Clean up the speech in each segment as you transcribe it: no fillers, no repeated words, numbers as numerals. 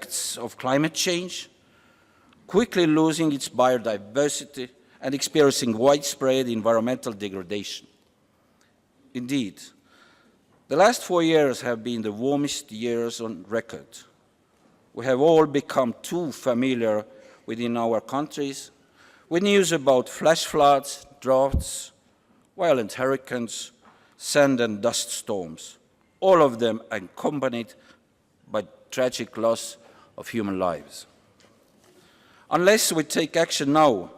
effects of climate change, quickly losing its biodiversity and experiencing widespread environmental degradation. Indeed, the last 4 years have been the warmest years on record. We have all become too familiar within our countries with news about flash floods, droughts, violent hurricanes, sand and dust storms, all of them accompanied by tragic loss of human lives. Unless we take action now,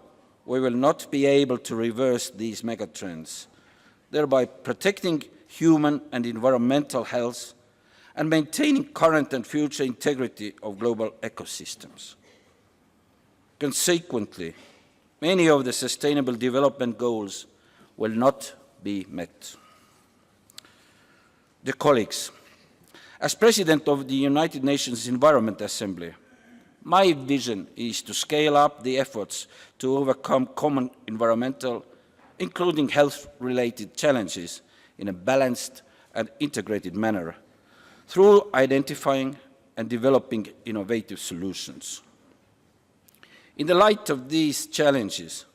we will not be able to reverse these megatrends, thereby protecting human and environmental health and maintaining current and future integrity of global ecosystems. Consequently, many of the Sustainable Development Goals will not be met. Dear colleagues, as President of the United Nations Environment Assembly, my vision is to scale up the efforts to overcome common environmental, including health-related challenges, in a balanced and integrated manner through identifying and developing innovative solutions. In the light of these challenges,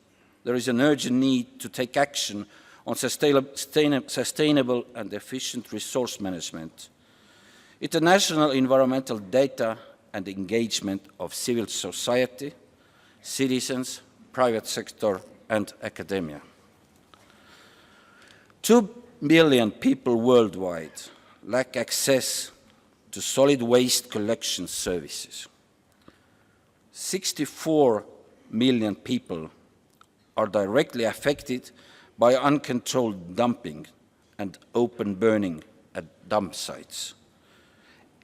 there is an urgent need to take action on sustainable and efficient resource management, international environmental data and engagement of civil society, citizens, private sector and academia. 2 billion people worldwide lack access to solid waste collection services. 64 million people are directly affected by uncontrolled dumping and open burning at dump sites.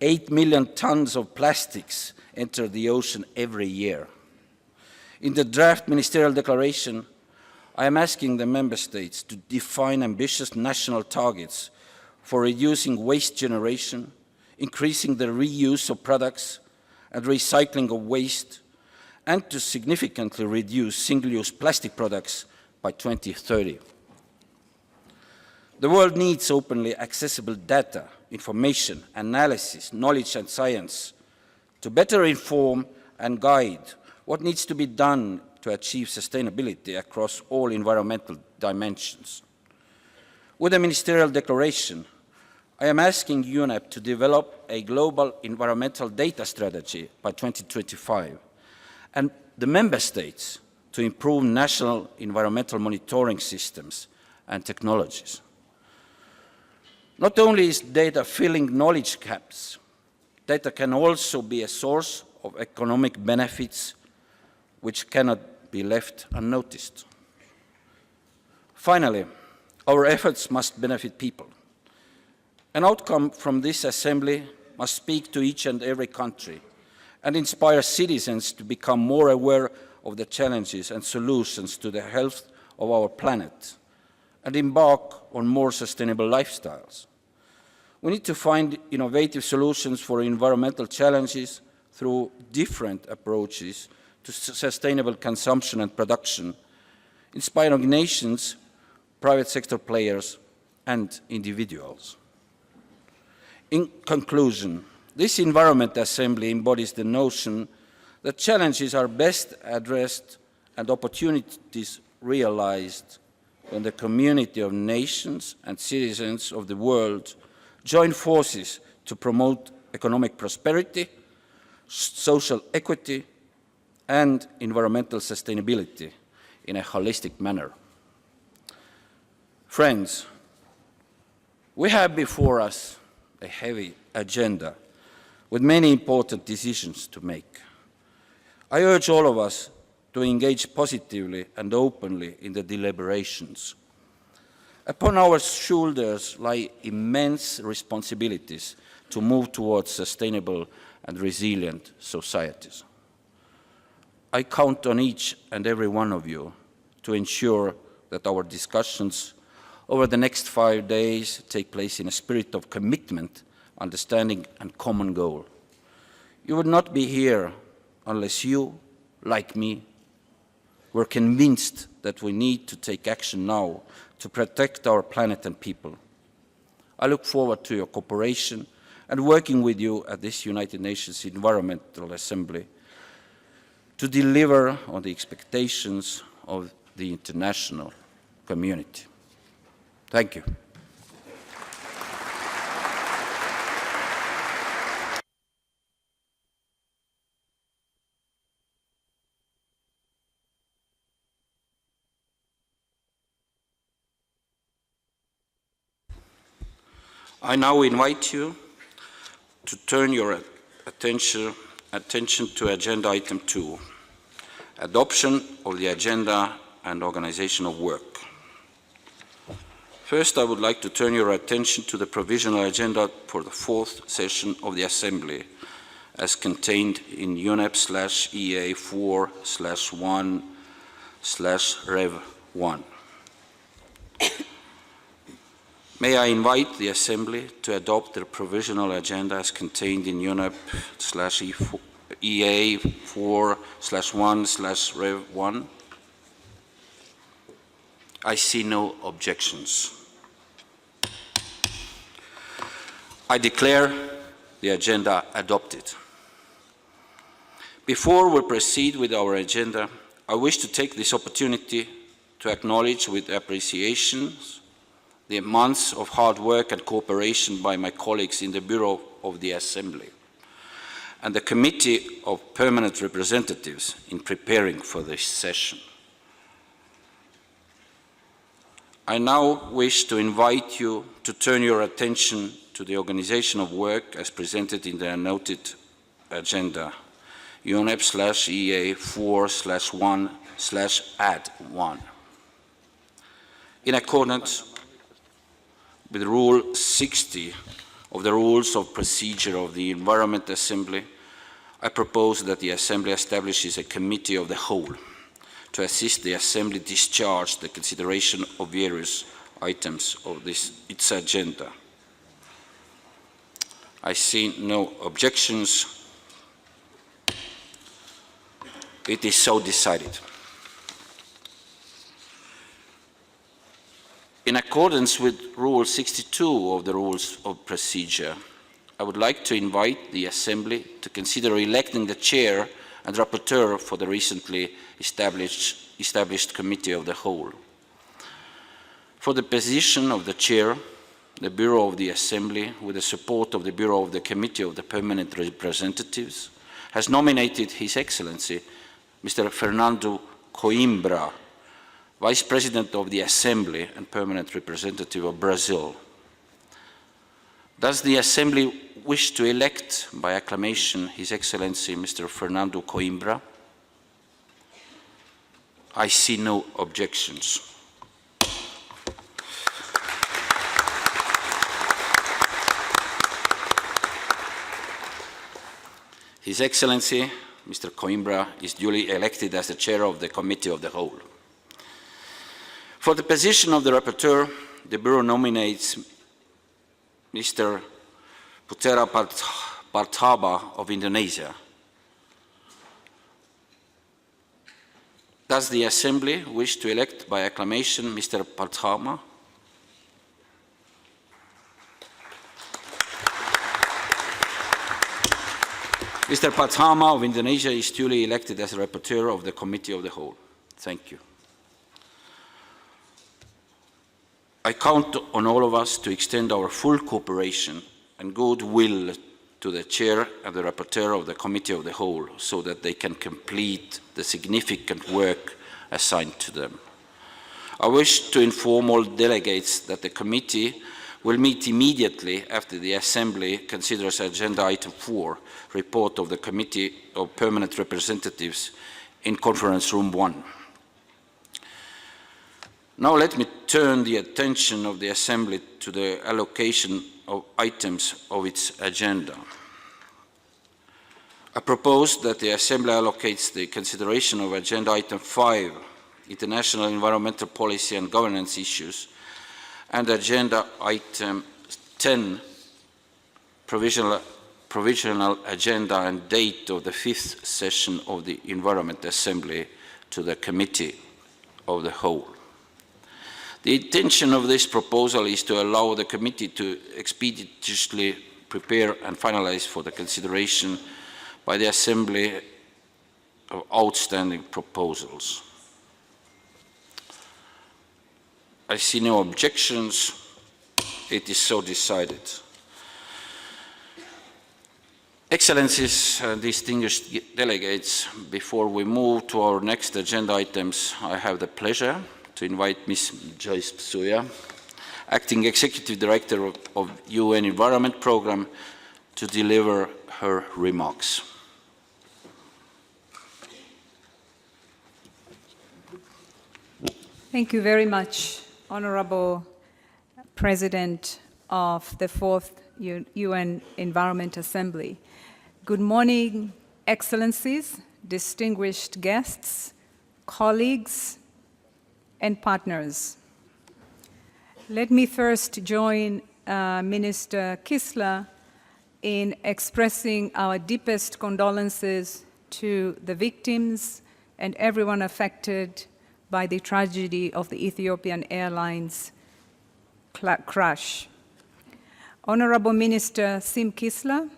8 million tons of plastics enter the ocean every year. In the draft ministerial declaration, I am asking the Member States to define ambitious national targets for reducing waste generation, increasing the reuse of products and recycling of waste, and to significantly reduce single-use plastic products by 2030. The world needs openly accessible data, information, analysis, knowledge and science to better inform and guide what needs to be done to achieve sustainability across all environmental dimensions. With the ministerial declaration, I am asking UNEP to develop a global environmental data strategy by 2025, and the Member States to improve national environmental monitoring systems and technologies. Not only is data filling knowledge gaps, data can also be a source of economic benefits which cannot be left unnoticed. Finally, our efforts must benefit people. An outcome from this assembly must speak to each and every country and inspire citizens to become more aware of the challenges and solutions to the health of our planet and embark on more sustainable lifestyles. We need to find innovative solutions for environmental challenges through different approaches to sustainable consumption and production, inspiring nations, private sector players, and individuals. In conclusion, this Environment Assembly embodies the notion that challenges are best addressed and opportunities realized when the community of nations and citizens of the world join forces to promote economic prosperity, social equity, and environmental sustainability in a holistic manner. Friends, we have before us a heavy agenda with many important decisions to make. I urge all of us to engage positively and openly in the deliberations. Upon our shoulders lie immense responsibilities to move towards sustainable and resilient societies. I count on each and every one of you to ensure that our discussions over the next 5 days take place in a spirit of commitment, understanding, and common goal. You would not be here unless you, like me, were convinced that we need to take action now to protect our planet and people. I look forward to your cooperation and working with you at this United Nations Environmental Assembly to deliver on the expectations of the international community. Thank you. I now invite you to turn your attention to Agenda Item 2, Adoption of the Agenda and Organization of Work. First, I would like to turn your attention to the Provisional Agenda for the 4th session of the Assembly, as contained in UNEP/EA 4/1/Rev1. May I invite the Assembly to adopt the Provisional Agenda as contained in UNEP/EA 4/1/Rev1? I see no objections. I declare the agenda adopted. Before we proceed with our agenda, I wish to take this opportunity to acknowledge with appreciation the months of hard work and cooperation by my colleagues in the Bureau of the Assembly and the Committee of Permanent Representatives in preparing for this session. I now wish to invite you to turn your attention to the organization of work as presented in the noted agenda, UNEP/EA 4/1/Add1. In accordance with Rule 60 of the Rules of Procedure of the Environment Assembly, I propose that the Assembly establishes a Committee of the Whole to assist the Assembly discharge the consideration of various items of its agenda. I see no objections. It is so decided. In accordance with Rule 62 of the Rules of Procedure, I would like to invite the Assembly to consider electing the Chair and Rapporteur for the recently established Committee of the Whole. For the position of the Chair, the Bureau of the Assembly, with the support of the Bureau of the Committee of the Permanent Representatives, has nominated His Excellency Mr. Fernando Coimbra, Vice President of the Assembly and Permanent Representative of Brazil. Does the Assembly wish to elect by acclamation His Excellency Mr. Fernando Coimbra? I see no objections. His Excellency Mr. Coimbra is duly elected as the Chair of the Committee of the Whole. For the position of the Rapporteur, the Bureau nominates Mr. Putera Partaba of Indonesia. Does the Assembly wish to elect by acclamation Mr. Partama? Mr. Partama of Indonesia is duly elected as the Rapporteur of the Committee of the Whole. Thank you. I count on all of us to extend our full cooperation and goodwill to the Chair and the Rapporteur of the Committee of the Whole so that they can complete the significant work assigned to them. I wish to inform all delegates that the Committee will meet immediately after the Assembly considers Agenda Item 4, Report of the Committee of Permanent Representatives, in Conference Room 1. Now let me turn the attention of the Assembly to the allocation of items of its agenda. I propose that the Assembly allocates the consideration of Agenda Item 5, International Environmental Policy and Governance Issues, and Agenda Item 10, Provisional Agenda and date of the 5th session of the Environment Assembly to the Committee of the Whole. The intention of this proposal is to allow the Committee to expeditiously prepare and finalize for the consideration by the Assembly of outstanding proposals. I see no objections. It is so decided. Excellencies and distinguished delegates, before we move to our next agenda items, I have the pleasure to invite Ms. Joyce Psuya, Acting Executive Director of UN Environment Programme, to deliver her remarks. Thank you very much, Honorable President of the Fourth UN Environment Assembly. Good morning, Excellencies, distinguished guests, colleagues, and partners. Let me first join Minister Kissler in expressing our deepest condolences to the victims and everyone affected by the tragedy of the Ethiopian Airlines crash. Honorable Minister Sim Kissler,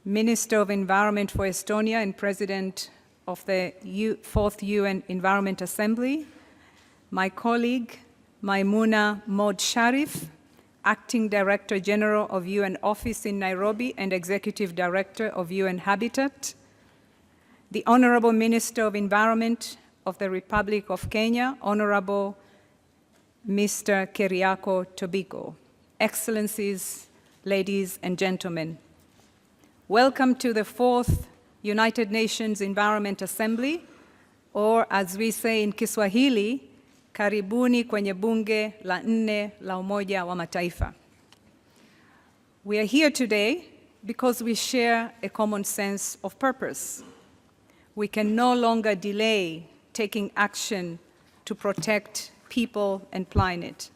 Minister of Environment for Estonia and President of the Fourth UN Environment Assembly, my colleague Maimuna Mod Sharif, Acting Director General of UN Office in Nairobi and Executive Director of UN Habitat, the Honorable Minister of Environment of the Republic of Kenya, Honorable Mr. Keriako Tobiko, Excellencies, ladies and gentlemen. Welcome to the Fourth United Nations Environment Assembly, or as we say in Kiswahili, karibuni kwenye bunge la nne la Umoja wa Mataifa. We are here today because we share a common sense of purpose. We can no longer delay taking action to protect people and planet.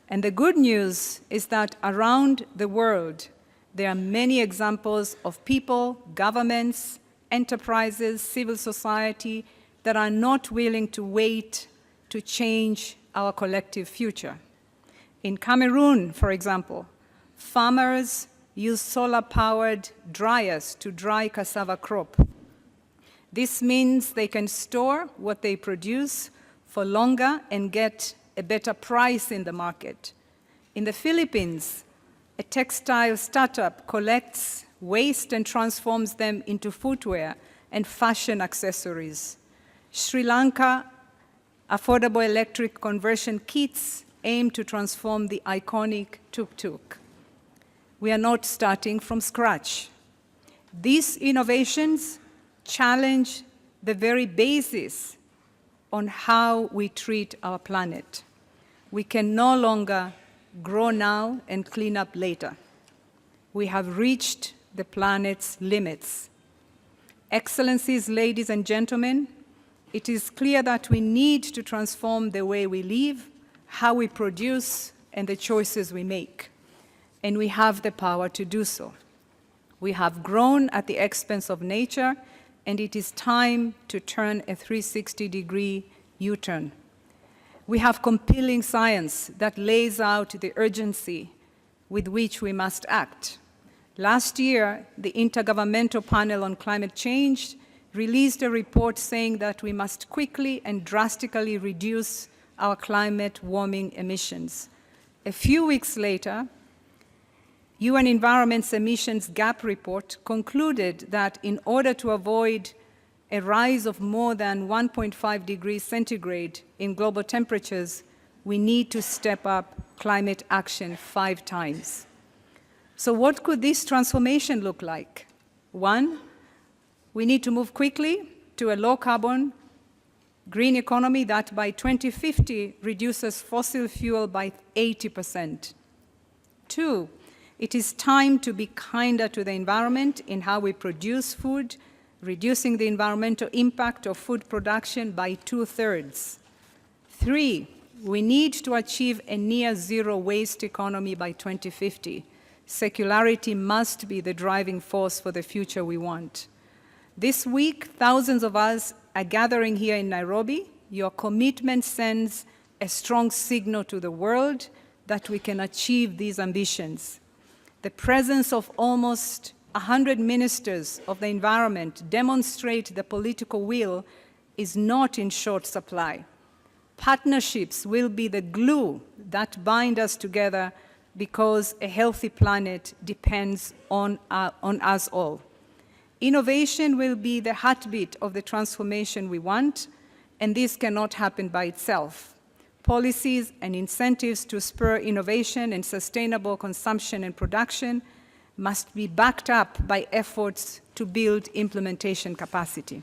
And the good news is that around the world, there are many examples of people, governments, enterprises, civil society that are not willing to wait to change our collective future. In Cameroon, for example, farmers use solar-powered dryers to dry cassava crop. This means they can store what they produce for longer and get a better price in the market. In the Philippines, a textile startup collects waste and transforms them into footwear and fashion accessories. Sri Lanka, affordable electric conversion kits aim to transform the iconic tuk-tuk. We are not starting from scratch. These innovations challenge the very basis on how we treat our planet. We can no longer grow now and clean up later. We have reached the planet's limits. Excellencies, ladies and gentlemen, it is clear that we need to transform the way we live, how we produce, and the choices we make. And we have the power to do so. We have grown at the expense of nature, and it is time to turn a 360-degree U-turn. We have compelling science that lays out the urgency with which we must act. Last year, the Intergovernmental Panel on Climate Change released a report saying that we must quickly and drastically reduce our climate warming emissions. A few weeks later, UN Environment's Emissions Gap Report concluded that in order to avoid a rise of more than 1.5 degrees centigrade in global temperatures, we need to step up climate action 5 times. So what could this transformation look like? 1, we need to move quickly to a low-carbon, green economy that by 2050 reduces fossil fuel by 80%. 2, it is time to be kinder to the environment in how we produce food, reducing the environmental impact of food production by 2/3. 3, we need to achieve a near-zero waste economy by 2050. Circularity must be the driving force for the future we want. This week, thousands of us are gathering here in Nairobi. Your commitment sends a strong signal to the world that we can achieve these ambitions. The presence of almost 100 ministers of the environment demonstrate the political will is not in short supply. Partnerships will be the glue that bind us together because a healthy planet depends on us all. Innovation will be the heartbeat of the transformation we want, and this cannot happen by itself. Policies and incentives to spur innovation and sustainable consumption and production must be backed up by efforts to build implementation capacity.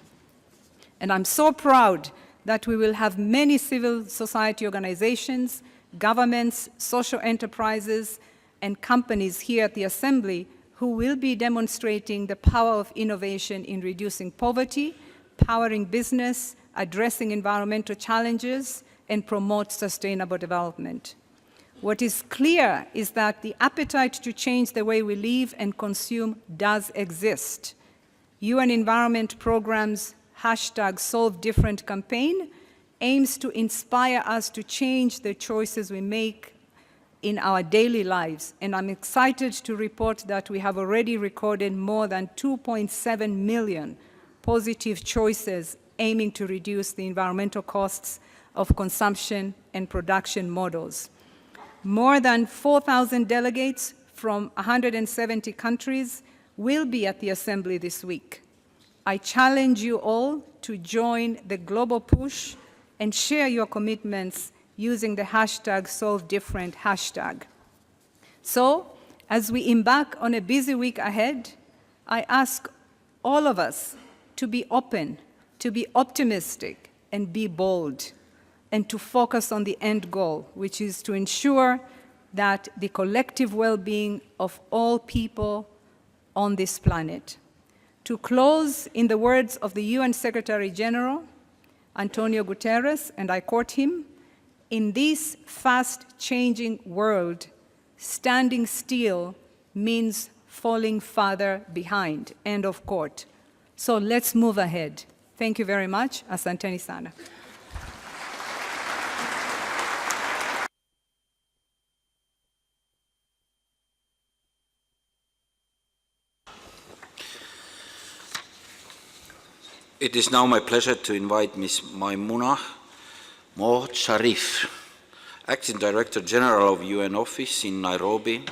And I'm so proud that we will have many civil society organizations, governments, social enterprises, and companies here at the Assembly who will be demonstrating the power of innovation in reducing poverty, powering business, addressing environmental challenges, and promote sustainable development. What is clear is that the appetite to change the way we live and consume does exist. UN Environment Program's #SolveDifferent campaign aims to inspire us to change the choices we make in our daily lives, and I'm excited to report that we have already recorded more than 2.7 million positive choices aiming to reduce the environmental costs of consumption and production models. More than 4,000 delegates from 170 countries will be at the Assembly this week. I challenge you all to join the global push and share your commitments using the #SolveDifferent hashtag. So, as we embark on a busy week ahead, I ask all of us to be open, to be optimistic, and be bold, and to focus on the end goal, which is to ensure that the collective well-being of all people on this planet. To close, in the words of the UN Secretary General, Antonio Guterres, and I quote him, "In this fast-changing world, standing still means falling farther behind," end of quote. So let's move ahead. Thank you very much. Asanteni sana. It is now my pleasure to invite Ms. Maimouna Mohd Sharif, Acting Director General of UN Office in Nairobi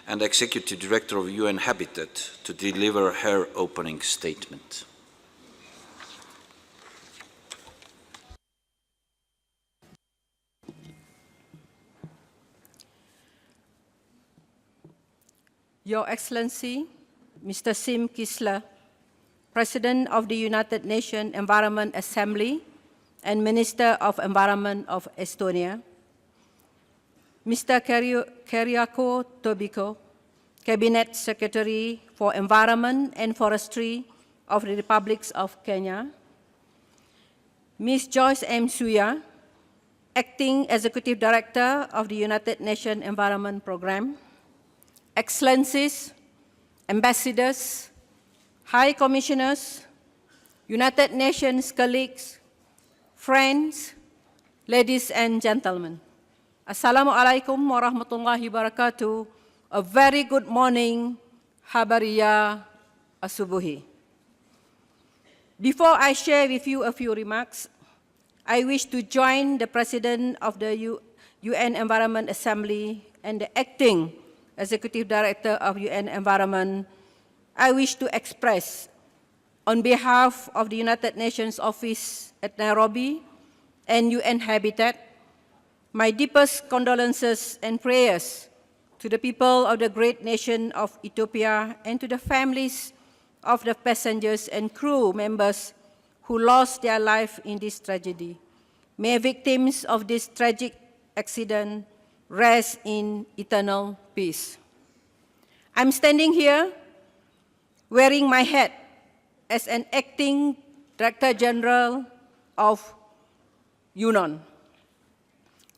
and Executive Director of UN Habitat, to deliver her opening statement. Your Excellency, Mr. Sim Kisler, President of the United Nations Environment Assembly and Minister of Environment of Estonia, Mr. Kyriako Tobiko, Cabinet Secretary for Environment and Forestry of the Republic of Kenya, Ms. Joyce M. Suya, Acting Executive Director of the United Nations Environment Programme, Excellencies, Ambassadors, High Commissioners, United Nations colleagues, friends, ladies and gentlemen. Assalamualaikum warahmatullahi wabarakatuh. A very good morning, habariya asubuhi. Before I share with you a few remarks, I wish to join the President of the UN Environment Assembly and the Acting Executive Director of UN Environment. I wish to express, on behalf of the United Nations Office at Nairobi and UN Habitat, my deepest condolences and prayers to the people of the great nation of Ethiopia and to the families of the passengers and crew members who lost their life in this tragedy. May victims of this tragic accident rest in eternal peace. I'm standing here wearing my hat as an acting Director General of UNON.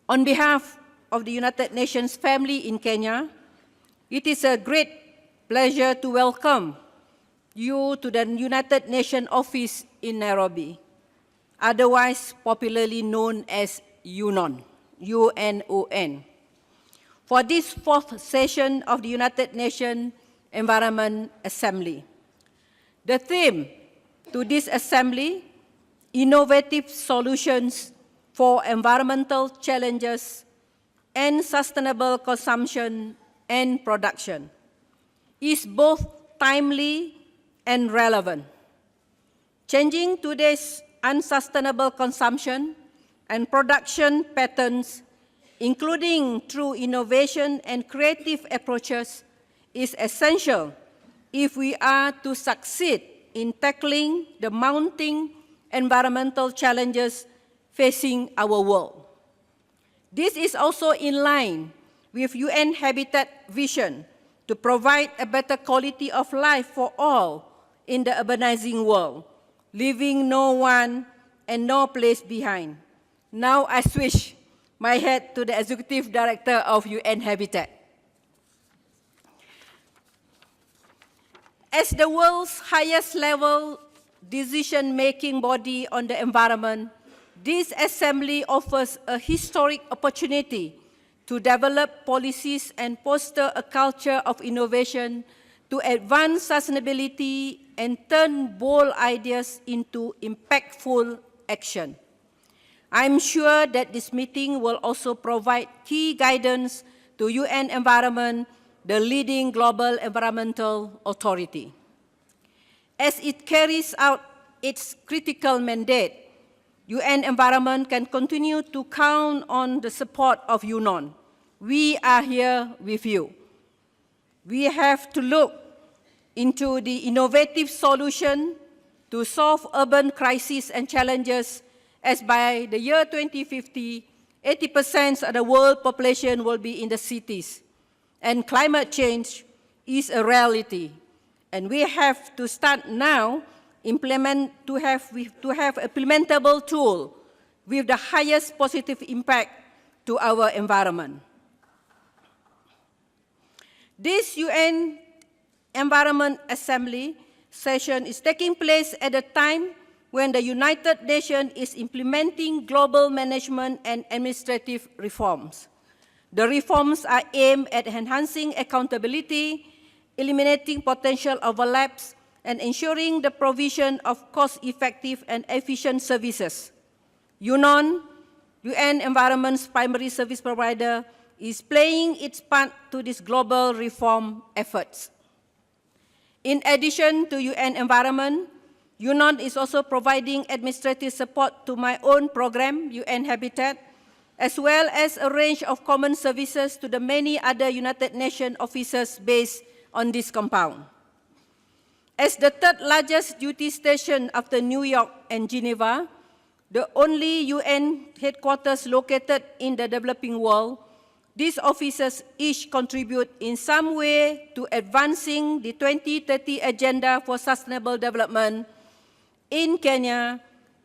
On behalf of the United Nations family in Kenya, it is a great pleasure to welcome you to the United Nations office in Nairobi, otherwise popularly known as UNON, UNON. for this fourth session of the United Nations Environment Assembly. The theme to this assembly, innovative solutions for environmental challenges and sustainable consumption and production, is both timely and relevant. Changing today's unsustainable consumption and production patterns, including through innovation and creative approaches, is essential if we are to succeed in tackling the mounting environmental challenges facing our world. This is also in line with UN Habitat vision to provide a better quality of life for all in the urbanizing world, leaving no one and no place behind. Now I switch my head to the Executive Director of UN Habitat. As the world's highest level decision-making body on the environment, this assembly offers a historic opportunity to develop policies and foster a culture of innovation to advance sustainability and turn bold ideas into impactful action. I'm sure that this meeting will also provide key guidance to UN Environment, the leading global environmental authority. As it carries out its critical mandate, UN Environment can continue to count on the support of UNON. We are here with you. We have to look into the innovative solution to solve urban crises and challenges, as by the year 2050, 80% of the world population will be in the cities. And climate change is a reality. And we have to start now to have implementable tool with the highest positive impact to our environment. This UN Environment Assembly session is taking place at a time when the United Nations is implementing global management and administrative reforms. The reforms are aimed at enhancing accountability, eliminating potential overlaps, and ensuring the provision of cost-effective and efficient services. UNON, UN Environment's primary service provider, is playing its part to these global reform efforts. In addition to UN Environment, UNON is also providing administrative support to my own program, UN Habitat, as well as a range of common services to the many other United Nations offices based on this compound. As the third largest duty station after New York and Geneva, the only UN headquarters located in the developing world, these offices each contribute in some way to advancing the 2030 Agenda for Sustainable Development in Kenya,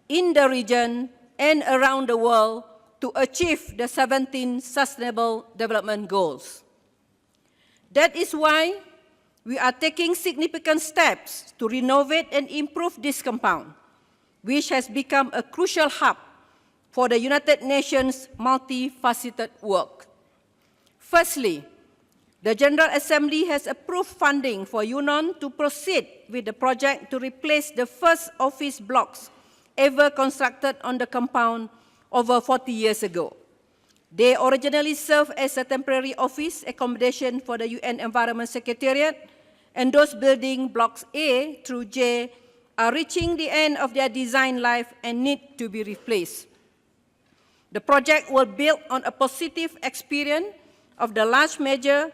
in the region, and around the world to achieve the 17 Sustainable Development Goals. That is why we are taking significant steps to renovate and improve this compound, which has become a crucial hub for the United Nations multifaceted work. Firstly, the General Assembly has approved funding for UNON to proceed with the project to replace the first office blocks ever constructed on the compound over 40 years ago. They originally served as a temporary office accommodation for the UN Environment Secretariat, and those building blocks A through J are reaching the end of their design life and need to be replaced. The project will build on a positive experience of the last major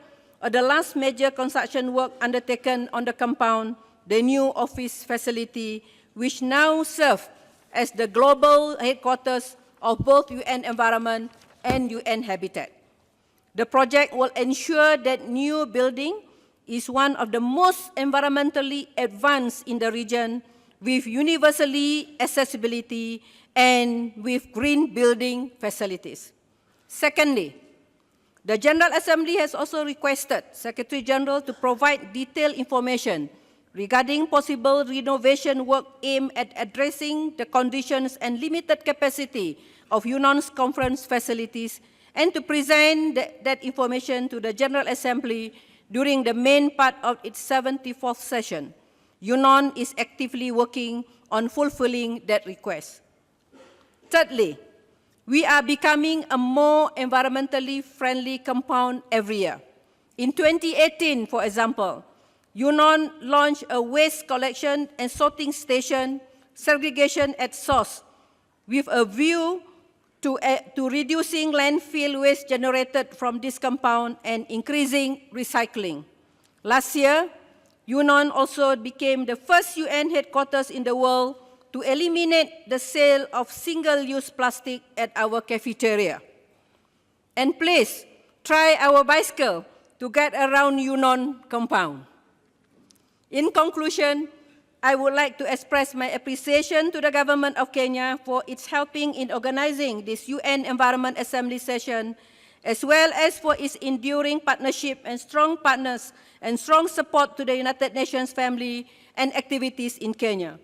construction work undertaken on the compound, the new office facility, which now serves as the global headquarters of both UN Environment and UN Habitat. The project will ensure that new building is one of the most environmentally advanced in the region, with universally accessibility and with green building facilities. Secondly, the General Assembly has also requested Secretary General to provide detailed information regarding possible renovation work aimed at addressing the conditions and limited capacity of UNON's conference facilities and to present that information to the General Assembly during the main part of its 74th session. UNON is actively working on fulfilling that request. Thirdly, we are becoming a more environmentally friendly compound every year. In 2018, for example, UNON launched a waste collection and sorting station, segregation at source, with a view to reducing landfill waste generated from this compound and increasing recycling. Last year, UNON also became the first UN headquarters in the world to eliminate the sale of single-use plastic at our cafeteria. And please, try our bicycle to get around UNON compound. In conclusion, I would like to express my appreciation to the government of Kenya for its helping in organizing this UN Environment Assembly session, as well as for its enduring partnership and strong partners and strong support to the United Nations family and activities in Kenya.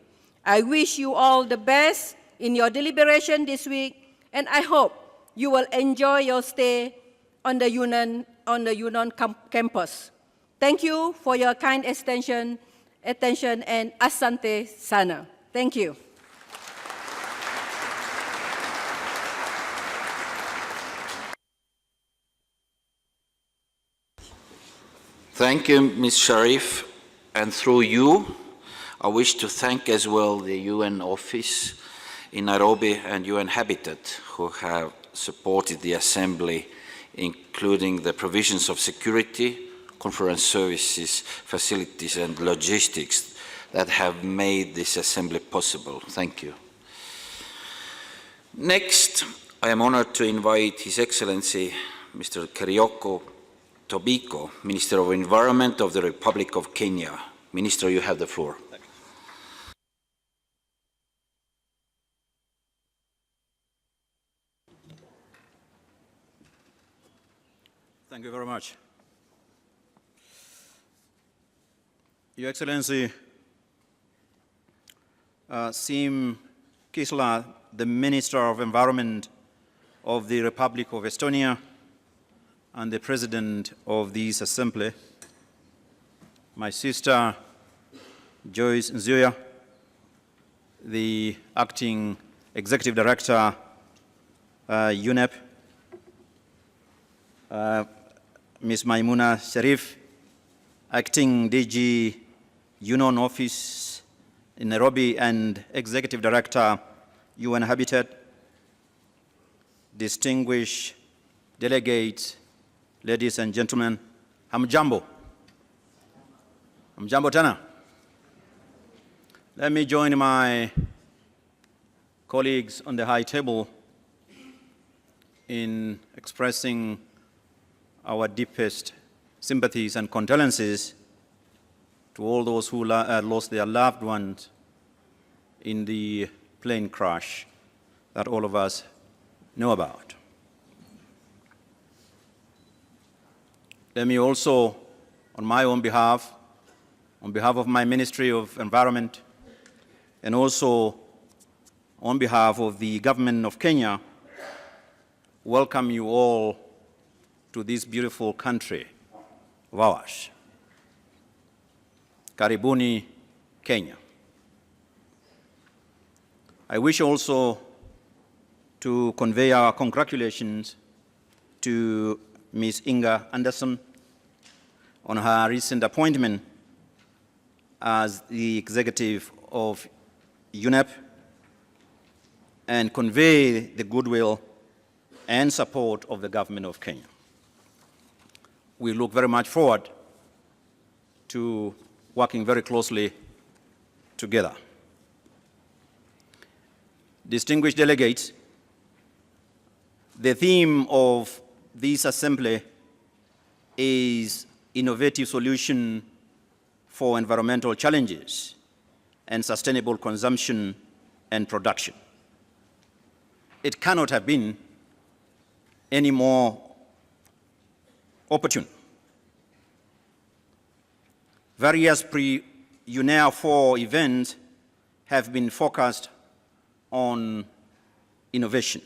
I wish you all the best in your deliberation this week, and I hope you will enjoy your stay on the UNON campus. Thank you for your kind attention, and asante sana. Thank you. Thank you, Ms. Sharif, and through you, I wish to thank as well the UN office in Nairobi and UN Habitat who have supported the Assembly, including the provisions of security, conference services, facilities and logistics that have made this Assembly possible. Thank you. Next, I am honored to invite His Excellency Mr. Kerioko Tobiko, Minister of Environment of the Republic of Kenya. Minister, you have the floor. Thank you very much. Your Excellency, Sim Kisla, the Minister of Environment of the Republic of Estonia and the President of this Assembly, my sister Joyce Nzuya, the Acting Executive Director, UNEP, Ms. Maimuna Sharif, Acting DG UNON Office in Nairobi and Executive Director, UN Habitat, distinguished delegates, ladies and gentlemen, hamjambo. Hamjambo tena. Let me join my colleagues on the high table in expressing our deepest sympathies and condolences to all those who lost their loved ones in the plane crash that all of us know about. Let me also, on my own behalf, on behalf of my Ministry of Environment, and also on behalf of the government of Kenya, welcome you all to this beautiful country of ours. Karibuni, Kenya. I wish also to convey our congratulations to Ms. Inga Anderson on her recent appointment as the executive of UNEP, and convey the goodwill and support of the government of Kenya. We look very much forward to working very closely together. Distinguished delegates, the theme of this assembly is innovative solution for environmental challenges and sustainable consumption and production. It cannot have been any more opportune. Various pre-UNEA 4 events have been focused on innovation.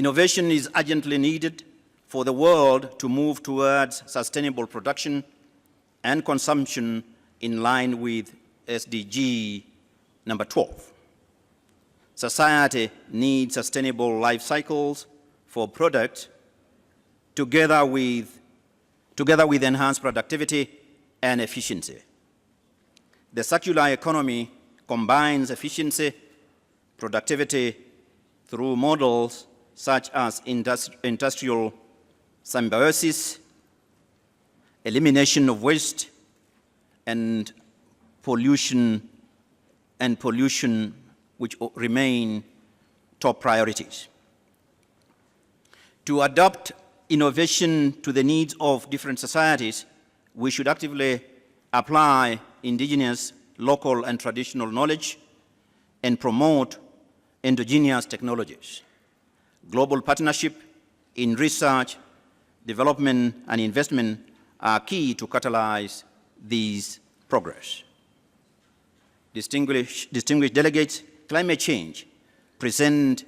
Innovation is urgently needed for the world to move towards sustainable production and consumption in line with SDG number 12. Society needs sustainable life cycles for products together with enhanced productivity and efficiency. The circular economy combines efficiency, productivity through models such as industrial symbiosis, elimination of waste, and pollution which remain top priorities. To adapt innovation to the needs of different societies, we should actively apply indigenous, local, and traditional knowledge and promote endogenous technologies. Global partnership in research, development, and investment are key to catalyze these progress. Distinguished delegates, climate change presents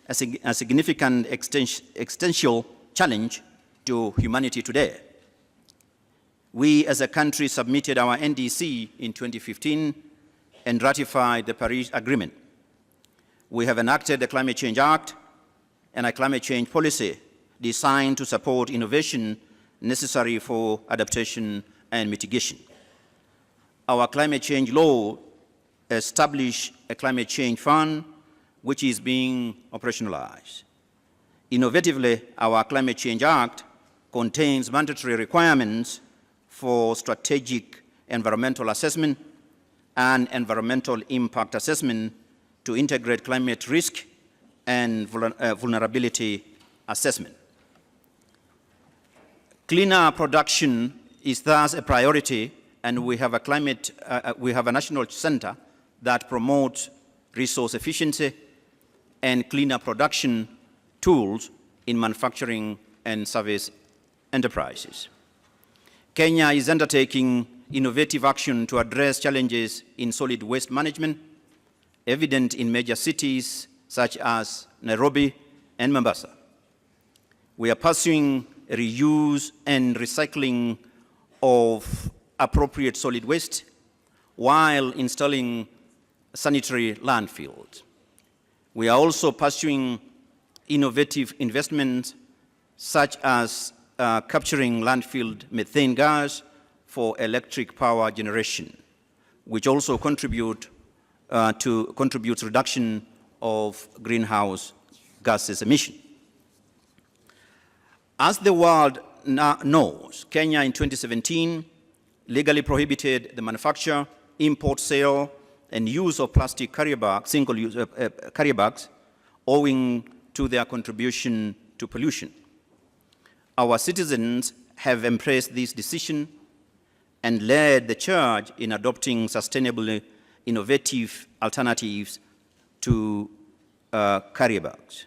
a significant existential challenge to humanity today. We as a country submitted our NDC in 2015 and ratified the Paris Agreement. We have enacted the Climate Change Act and a climate change policy designed to support innovation necessary for adaptation and mitigation. Our climate change law established a climate change fund which is being operationalized. Innovatively, our Climate Change Act contains mandatory requirements for strategic environmental assessment and environmental impact assessment to integrate climate risk and vulnerability assessment. Cleaner production is thus a priority, and we have a national center that promotes resource efficiency and cleaner production tools in manufacturing and service enterprises. Kenya is undertaking innovative action to address challenges in solid waste management, evident in major cities such as Nairobi and Mombasa. We are pursuing reuse and recycling of appropriate solid waste while installing sanitary landfills. We are also pursuing innovative investments such as capturing landfill methane gas for electric power generation, which also contributes reduction of greenhouse gases emission. As the world now knows, Kenya in 2017 legally prohibited the manufacture, import, sale, and use of plastic carrier bags, single-use carrier bags, owing to their contribution to pollution. Our citizens have embraced this decision and led the charge in adopting sustainable, innovative alternatives to carrier bags.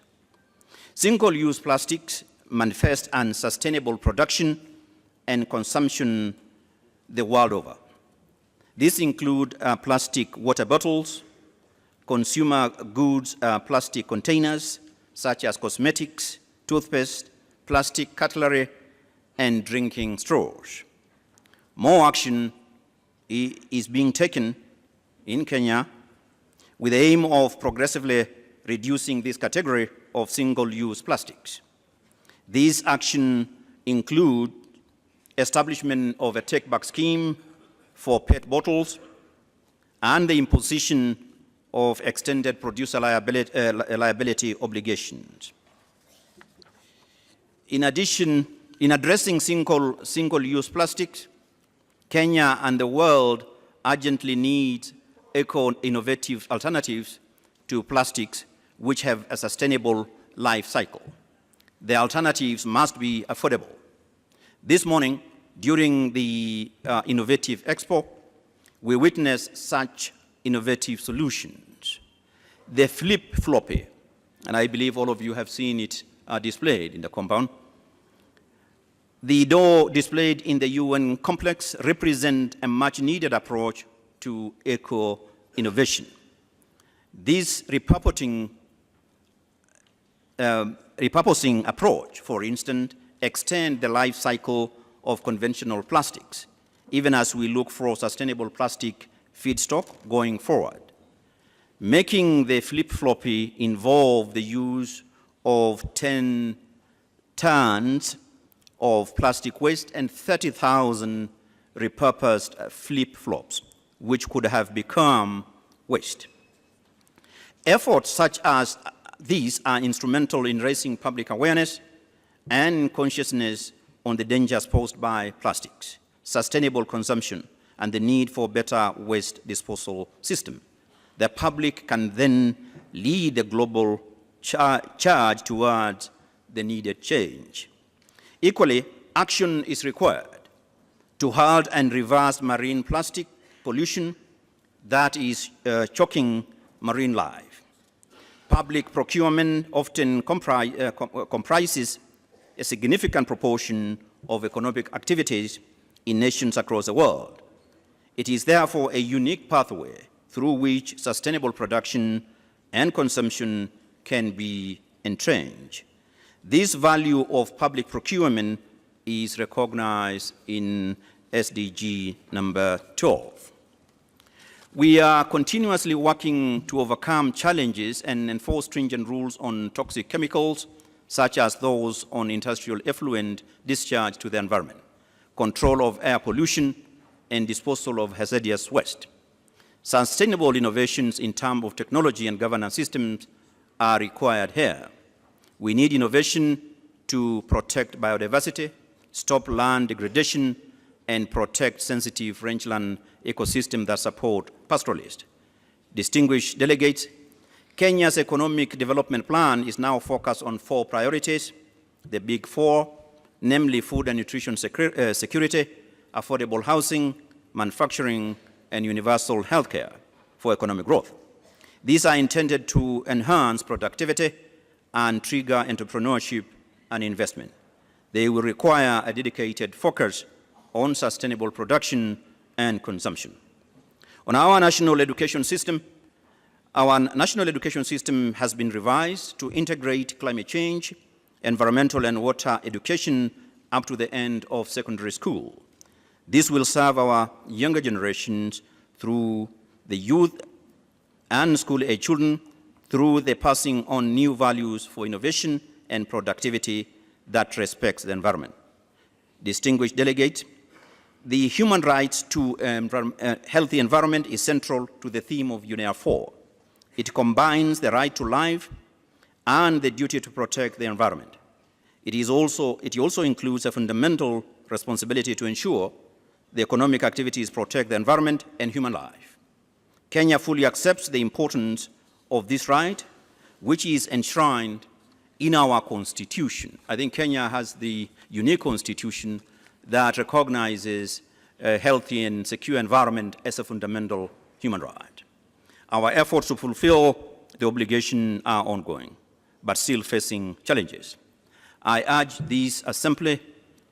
Single-use plastics manifest unsustainable production and consumption the world over. These include plastic water bottles, consumer goods plastic containers, such as cosmetics, toothpaste, plastic cutlery, and drinking straws. More action is being taken in Kenya with the aim of progressively reducing this category of single-use plastics. These actions include establishment of a take-back scheme for PET bottles and the imposition of extended producer liability obligations. In addition, in addressing single-use plastics, Kenya and the world urgently need eco-innovative alternatives to plastics which have a sustainable life cycle. The alternatives must be affordable. This morning, during the Innovative Expo, we witnessed such innovative solutions. The flip-floppy, and I believe all of you have seen it displayed in the compound. The door displayed in the UN complex represent a much-needed approach to eco-innovation. This repurposing repurposing approach, for instance, extend the life cycle of conventional plastics, even as we look for sustainable plastic feedstock going forward. Making the flip-floppy involve the use of 10 tons of plastic waste and 30,000 repurposed flip-flops, which could have become waste. Efforts such as these are instrumental in raising public awareness and consciousness on the dangers posed by plastics, sustainable consumption, and the need for better waste disposal system. The public can then lead the global charge towards the needed change. Equally, action is required to halt and reverse marine plastic pollution that is choking marine life. Public procurement often comprises a significant proportion of economic activities in nations across the world. It is therefore a unique pathway through which sustainable production and consumption can be entrenched. This value of public procurement is recognized in SDG number 12. We are continuously working to overcome challenges and enforce stringent rules on toxic chemicals, such as those on industrial effluent discharge to the environment, control of air pollution, and disposal of hazardous waste. Sustainable innovations in terms of technology and governance systems are required here. We need innovation to protect biodiversity, stop land degradation, and protect sensitive rangeland ecosystems that support pastoralists. Distinguished delegates, Kenya's economic development plan is now focused on 4 priorities, the big 4, namely food and nutrition security, affordable housing, manufacturing, and universal healthcare for economic growth. These are intended to enhance productivity and trigger entrepreneurship and investment. They will require a dedicated focus on sustainable production and consumption. On our national education system has been revised to integrate climate change, environmental and water education up to the end of secondary school. This will serve our younger generations through the youth and school-age children through the passing on new values for innovation and productivity that respects the environment. Distinguished delegates, the human rights to a healthy environment is central to the theme of UNEA 4. It combines the right to life and the duty to protect the environment. It also includes a fundamental responsibility to ensure the economic activities protect the environment and human life. Kenya fully accepts the importance of this right, which is enshrined in our constitution. I think Kenya has the unique constitution that recognizes a healthy and secure environment as a fundamental human right. Our efforts to fulfill the obligation are ongoing, but still facing challenges. I urge this assembly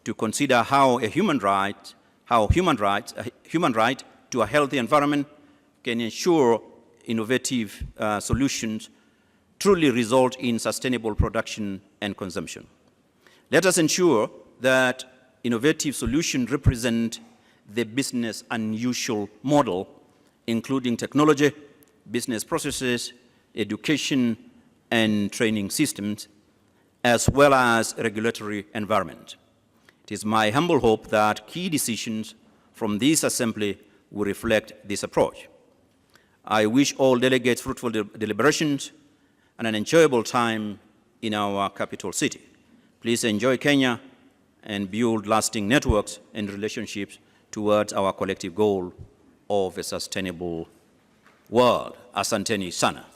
to consider how a human right to a healthy environment can ensure innovative solutions truly result in sustainable production and consumption. Let us ensure that innovative solutions represent the business unusual model, including technology, business processes, education, and training systems, as well as regulatory environment. It is my humble hope that key decisions from this assembly will reflect this approach. I wish all delegates fruitful deliberations and an enjoyable time in our capital city. Please enjoy Kenya and build lasting networks and relationships towards our collective goal of a sustainable world. Asanteni sana.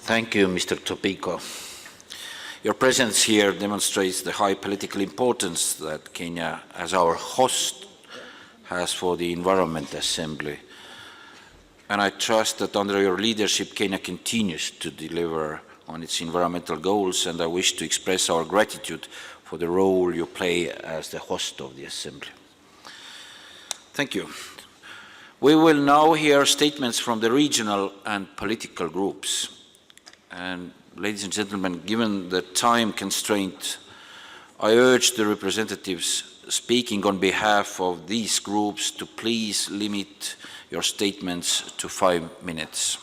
Thank you, Mr. Topiko. Your presence here demonstrates the high political importance that Kenya, as our host, has for the Environment Assembly. And I trust that under your leadership, Kenya continues to deliver on its environmental goals, and I wish to express our gratitude for the role you play as the host of the Assembly. Thank you. We will now hear statements from the regional and political groups. And ladies and gentlemen, given the time constraint, I urge the representatives speaking on behalf of these groups to please limit your statements to 5 minutes.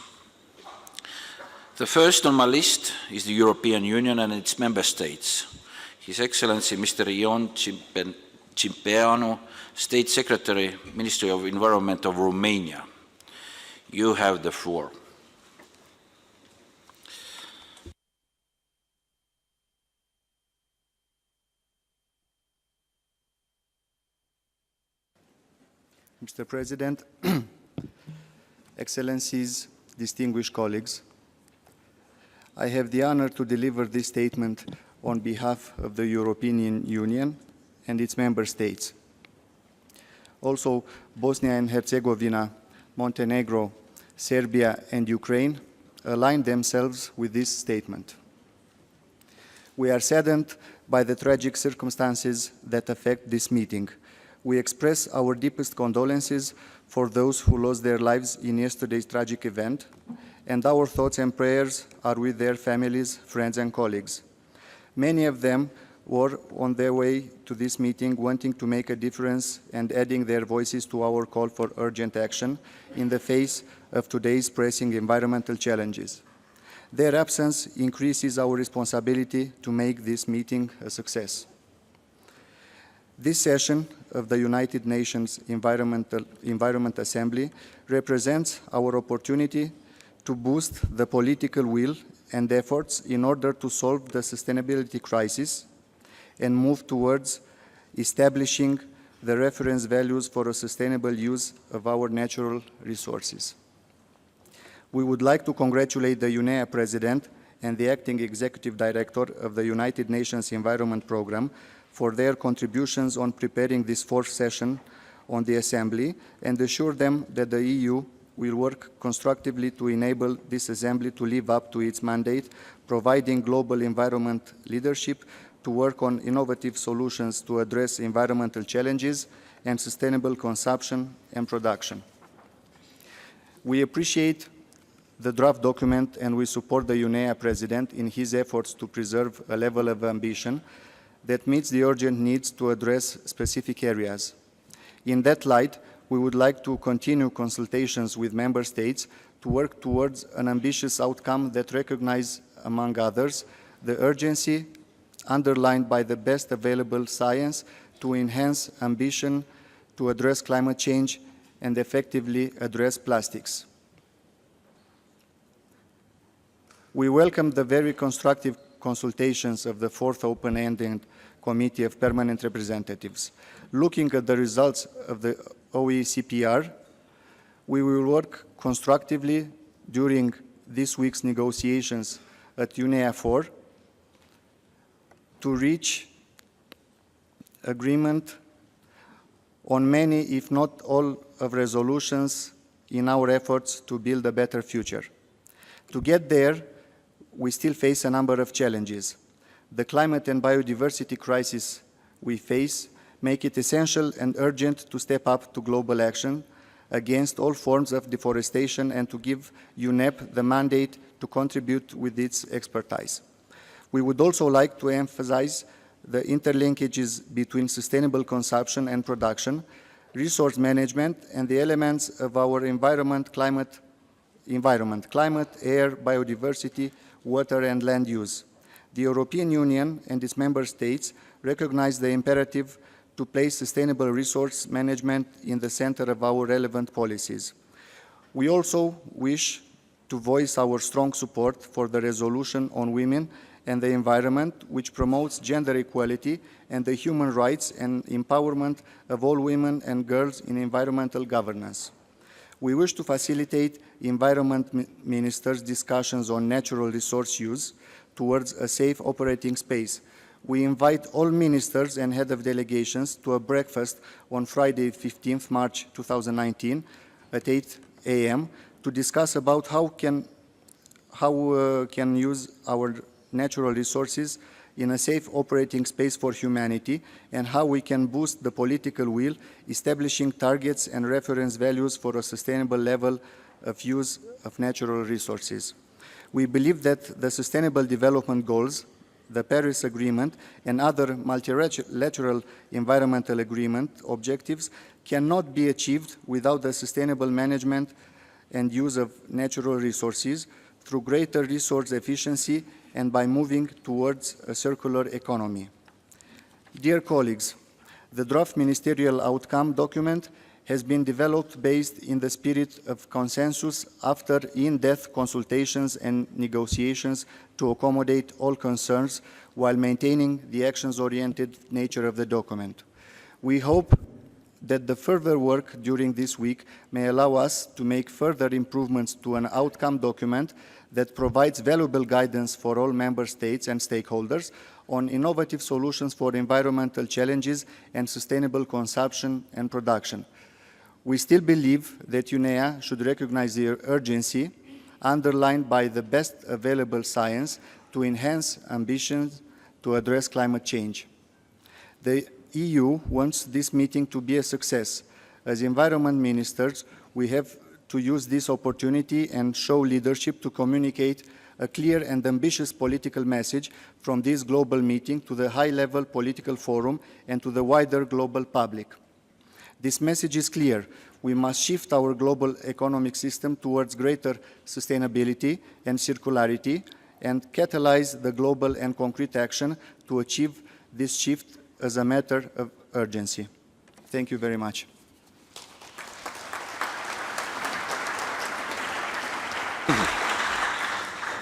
The first on my list is the European Union and its member states. His Excellency Mr. Ion Cimpeanu, State Secretary, Ministry of Environment of Romania. You have the floor. Mr. President, Excellencies, distinguished colleagues, I have the honor to deliver this statement on behalf of the European Union and its member states. Also, Bosnia and Herzegovina, Montenegro, Serbia, and Ukraine aligned themselves with this statement. We are saddened by the tragic circumstances that affect this meeting. We express our deepest condolences for those who lost their lives in yesterday's tragic event, and our thoughts and prayers are with their families, friends, and colleagues. Many of them were on their way to this meeting wanting to make a difference and adding their voices to our call for urgent action in the face of today's pressing environmental challenges. Their absence increases our responsibility to make this meeting a success. This session of the United Nations Environment Assembly represents our opportunity to boost the political will and efforts in order to solve the sustainability crisis and move towards establishing the reference values for a sustainable use of our natural resources. We would like to congratulate the UNEA President and the Acting Executive Director of the United Nations Environment Programme for their contributions on preparing this fourth session on the Assembly and assure them that the EU will work constructively to enable this Assembly to live up to its mandate, providing global environment leadership to work on innovative solutions to address environmental challenges and sustainable consumption and production. We appreciate the draft document and we support the UNEA President in his efforts to preserve a level of ambition that meets the urgent needs to address specific areas. In that light, we would like to continue consultations with Member States to work towards an ambitious outcome that recognizes, among others, the urgency underlined by the best available science to enhance ambition to address climate change and effectively address plastics. We welcome the very constructive consultations of the fourth open-ended Committee of Permanent Representatives. Looking at the results of the OECPR, we will work constructively during this week's negotiations at UNEA 4 to reach agreement on many, if not all, of resolutions in our efforts to build a better future. To get there, we still face a number of challenges. The climate and biodiversity crisis we face make it essential and urgent to step up to global action against all forms of deforestation and to give UNEP the mandate to contribute with its expertise. We would also like to emphasize the interlinkages between sustainable consumption and production, resource management, and the elements of our environment, climate, air, biodiversity, water, and land use. The European Union and its member states recognize the imperative to place sustainable resource management in the center of our relevant policies. We also wish to voice our strong support for the resolution on women and the environment, which promotes gender equality and the human rights and empowerment of all women and girls in environmental governance. We wish to facilitate environment ministers' discussions on natural resource use towards a safe operating space. We invite all ministers and head of delegations to a breakfast on Friday, 15th March 2019 at 8 a.m. to discuss about how can use our natural resources in a safe operating space for humanity, and how we can boost the political will, establishing targets and reference values for a sustainable level of use of natural resources. We believe that the Sustainable Development Goals, the Paris Agreement, and other multilateral environmental agreement objectives cannot be achieved without the sustainable management and use of natural resources through greater resource efficiency and by moving towards a circular economy. Dear colleagues, the draft ministerial outcome document has been developed based in the spirit of consensus after in-depth consultations and negotiations to accommodate all concerns while maintaining the actions-oriented nature of the document. We hope that the further work during this week may allow us to make further improvements to an outcome document that provides valuable guidance for all member states and stakeholders on innovative solutions for environmental challenges and sustainable consumption and production. We still believe that UNEA should recognize the urgency underlined by the best available science to enhance ambitions to address climate change. The EU wants this meeting to be a success. As environment ministers, we have to use this opportunity and show leadership to communicate a clear and ambitious political message from this global meeting to the high-level political forum and to the wider global public. This message is clear. We must shift our global economic system towards greater sustainability and circularity and catalyze the global and concrete action to achieve this shift as a matter of urgency. Thank you very much.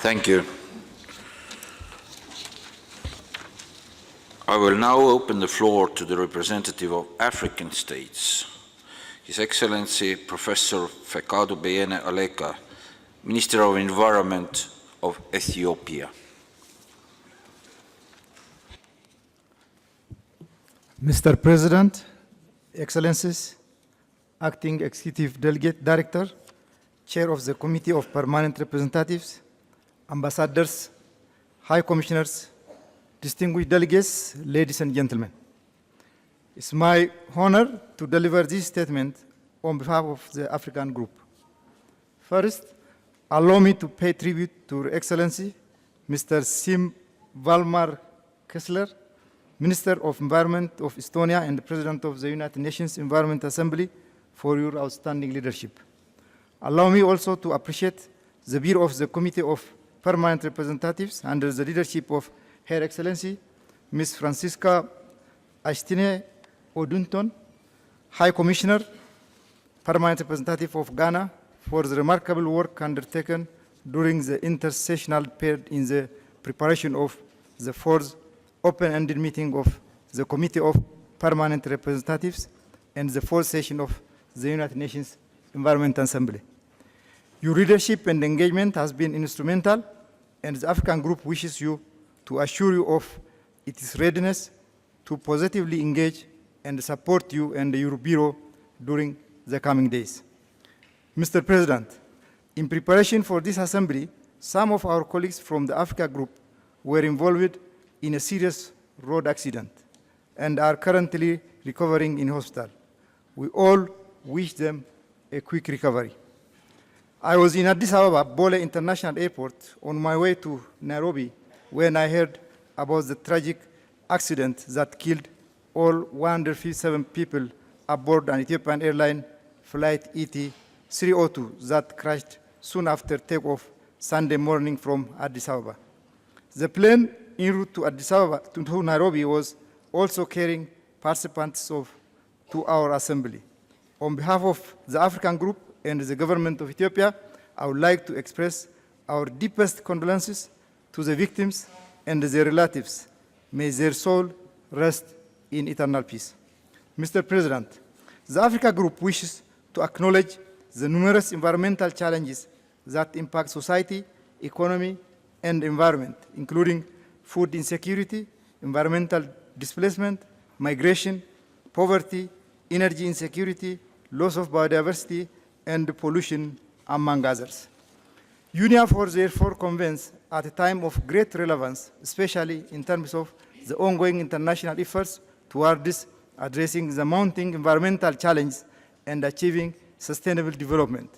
Thank you. I will now open the floor to the representative of African states, His Excellency Professor Fekadu Beyene Aleka, Minister of Environment of Ethiopia. Mr. President, Excellencies, Acting Executive Delegate Director, Chair of the Committee of Permanent Representatives, Ambassadors, High Commissioners, distinguished delegates, ladies and gentlemen. It's my honor to deliver this statement on behalf of the African Group. First, allow me to pay tribute to Her Excellency, Mr. Sim Valmar Kessler, Minister of Environment of Estonia and President of the United Nations Environment Assembly, for your outstanding leadership. Allow me also to appreciate the Bureau of the Committee of Permanent Representatives under the leadership of Her Excellency, Ms. Francisca Ashtine Odunton, High Commissioner, Permanent Representative of Ghana, for the remarkable work undertaken during the intersessional period in the preparation of the fourth open-ended meeting of the Committee of Permanent Representatives and the fourth session of the United Nations Environment Assembly. Your leadership and engagement has been instrumental, and the African Group wishes you to assure you of its readiness to positively engage and support you and your Bureau during the coming days. Mr. President, in preparation for this assembly, some of our colleagues from the Africa Group were involved in a serious road accident and are currently recovering in hospital. We all wish them a quick recovery. I was in Addis Ababa, Bole International Airport, on my way to Nairobi when I heard about the tragic accident that killed all 157 people aboard an Ethiopian airline flight ET-302 that crashed soon after takeoff Sunday morning from Addis Ababa. The plane en route to Addis Ababa to Nairobi was also carrying participants to our assembly. On behalf of the African Group and the government of Ethiopia, I would like to express our deepest condolences to the victims and their relatives. May their soul rest in eternal peace. Mr. President, the Africa Group wishes to acknowledge the numerous environmental challenges that impact society, economy, and environment, including food insecurity, environmental displacement, migration, poverty, energy insecurity, loss of biodiversity, and pollution, among others. UNIAFOR therefore convenes at a time of great relevance, especially in terms of the ongoing international efforts towards addressing the mounting environmental challenges and achieving sustainable development.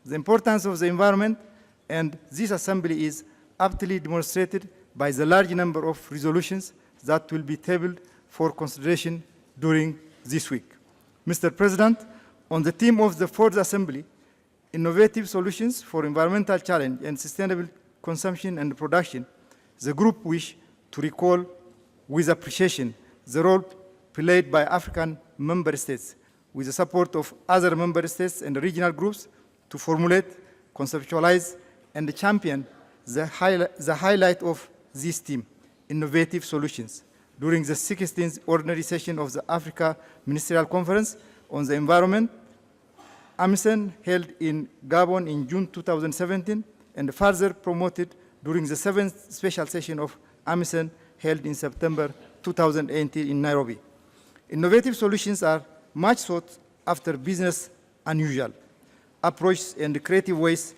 The importance of the environment and this assembly is aptly demonstrated by the large number of resolutions that will be tabled for consideration during this week. Mr. President, on the theme of the Fourth Assembly, innovative solutions for environmental challenge and sustainable consumption and production, the group wish to recall with appreciation the role played by African member states with the support of other member states and regional groups to formulate, conceptualize, and champion the highlight of this theme, innovative solutions, during the 16th ordinary session of the Africa Ministerial Conference on the Environment, AMISEN, held in Gabon in June 2017, and further promoted during the 7th special session of AMISEN held in September 2018 in Nairobi. Innovative solutions are much sought after business unusual approaches and creative ways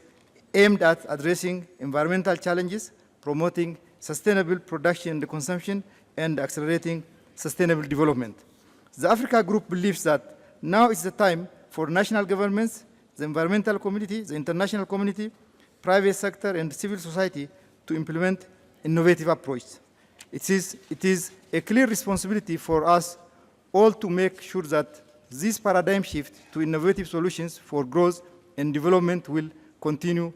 aimed at addressing environmental challenges, promoting sustainable production and consumption, and accelerating sustainable development. The Africa Group believes that now is the time for national governments, the environmental community, the international community, private sector, and civil society to implement innovative approaches. It is a clear responsibility for us all to make sure that this paradigm shift to innovative solutions for growth and development will continue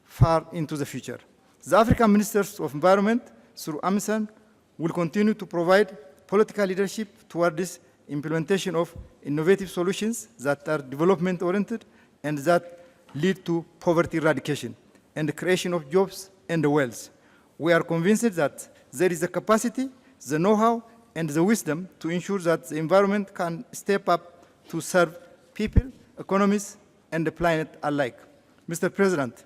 far into the future. The African Ministers of Environment, through AMISEN, will continue to provide political leadership toward this implementation of innovative solutions that are development-oriented and that lead to poverty eradication and the creation of jobs and wealth. We are convinced that there is the capacity, the know-how, and the wisdom to ensure that the environment can step up to serve people, economies, and the planet alike. Mr. President,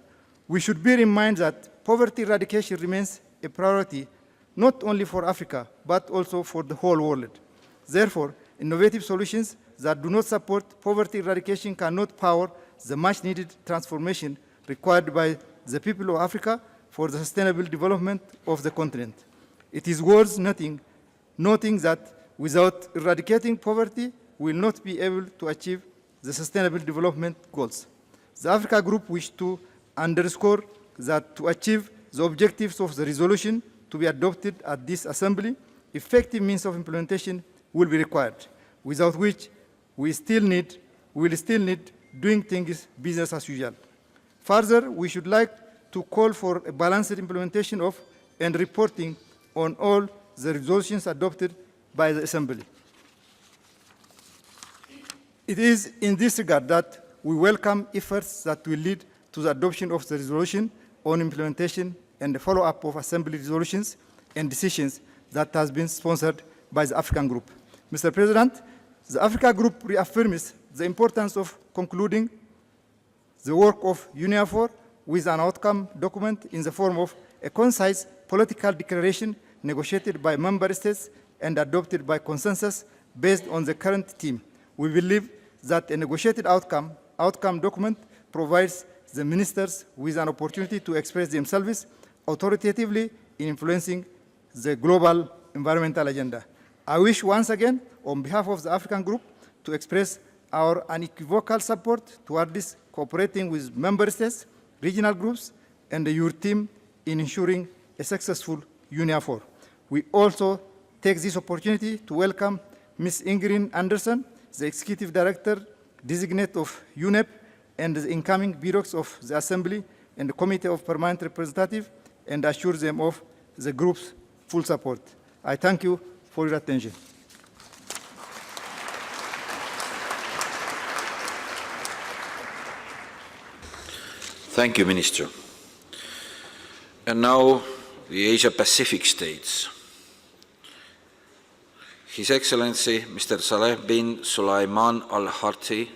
we should bear in mind that poverty eradication remains a priority not only for Africa, but also for the whole world. Therefore, innovative solutions that do not support poverty eradication cannot power the much-needed transformation required by the people of Africa for the sustainable development of the continent. It is worth noting that without eradicating poverty, we will not be able to achieve the sustainable development goals. The Africa Group wishes to underscore that to achieve the objectives of the resolution to be adopted at this assembly, effective means of implementation will be required, without which we will still need doing things business as usual. Further, we should like to call for a balanced implementation of and reporting on all the resolutions adopted by the Assembly. It is in this regard that we welcome efforts that will lead to the adoption of the resolution on implementation and the follow-up of Assembly resolutions and decisions that has been sponsored by the African Group. Mr. President, the Africa Group reaffirms the importance of concluding the work of UNIAFOR with an outcome document in the form of a concise political declaration negotiated by member states and adopted by consensus based on the current theme. We believe that a negotiated outcome document provides the ministers with an opportunity to express themselves authoritatively in influencing the global environmental agenda. I wish once again, on behalf of the African Group, to express our unequivocal support toward this cooperating with member states, regional groups, and your team in ensuring a successful UNIAFOR. We also take this opportunity to welcome Ms. Ingrid Anderson, the Executive Director Designate of UNEP, and the incoming bureaus of the Assembly and the Committee of Permanent Representatives, and assure them of the group's full support. I thank you for your attention. Thank you, Minister. And now, the Asia-Pacific states. His Excellency, Mr. Saleh bin Sulaiman Al Harthi,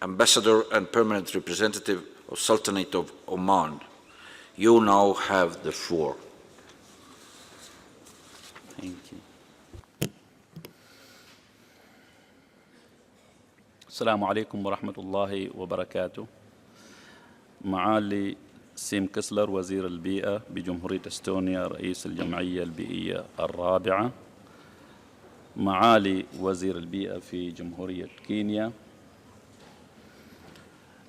Ambassador and Permanent Representative of Sultanate of Oman. You now have the floor. Thank you. السلام عليكم ورحمة الله وبركاته. معالي سيم كسلر وزير البيئة بجمهورية استونيا رئيس الجمعية البيئية الرابعة، معالي وزير البيئة في جمهورية كينيا،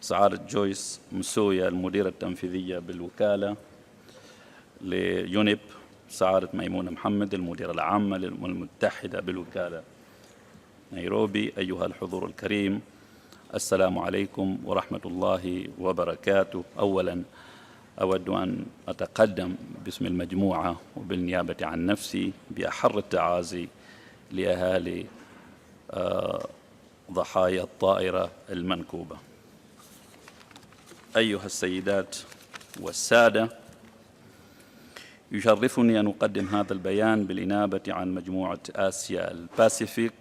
سعادة جويس مسويا المديرة التنفيذية بالوكالة ليونيب، سعادة ميمونة محمد المديرة العامة للأمم المتحدة بالوكالة نيروبي. أيها الحضور الكريم، السلام عليكم ورحمة الله وبركاته. أولاً أود أن أتقدم باسم المجموعة وبالنيابة عن نفسي بأحر التعازي لأهالي ضحايا الطائرة المنكوبة. أيها السيدات والسادة، يشرفني أن أقدم هذا البيان بالإنابة عن مجموعة آسيا الباسيفيك.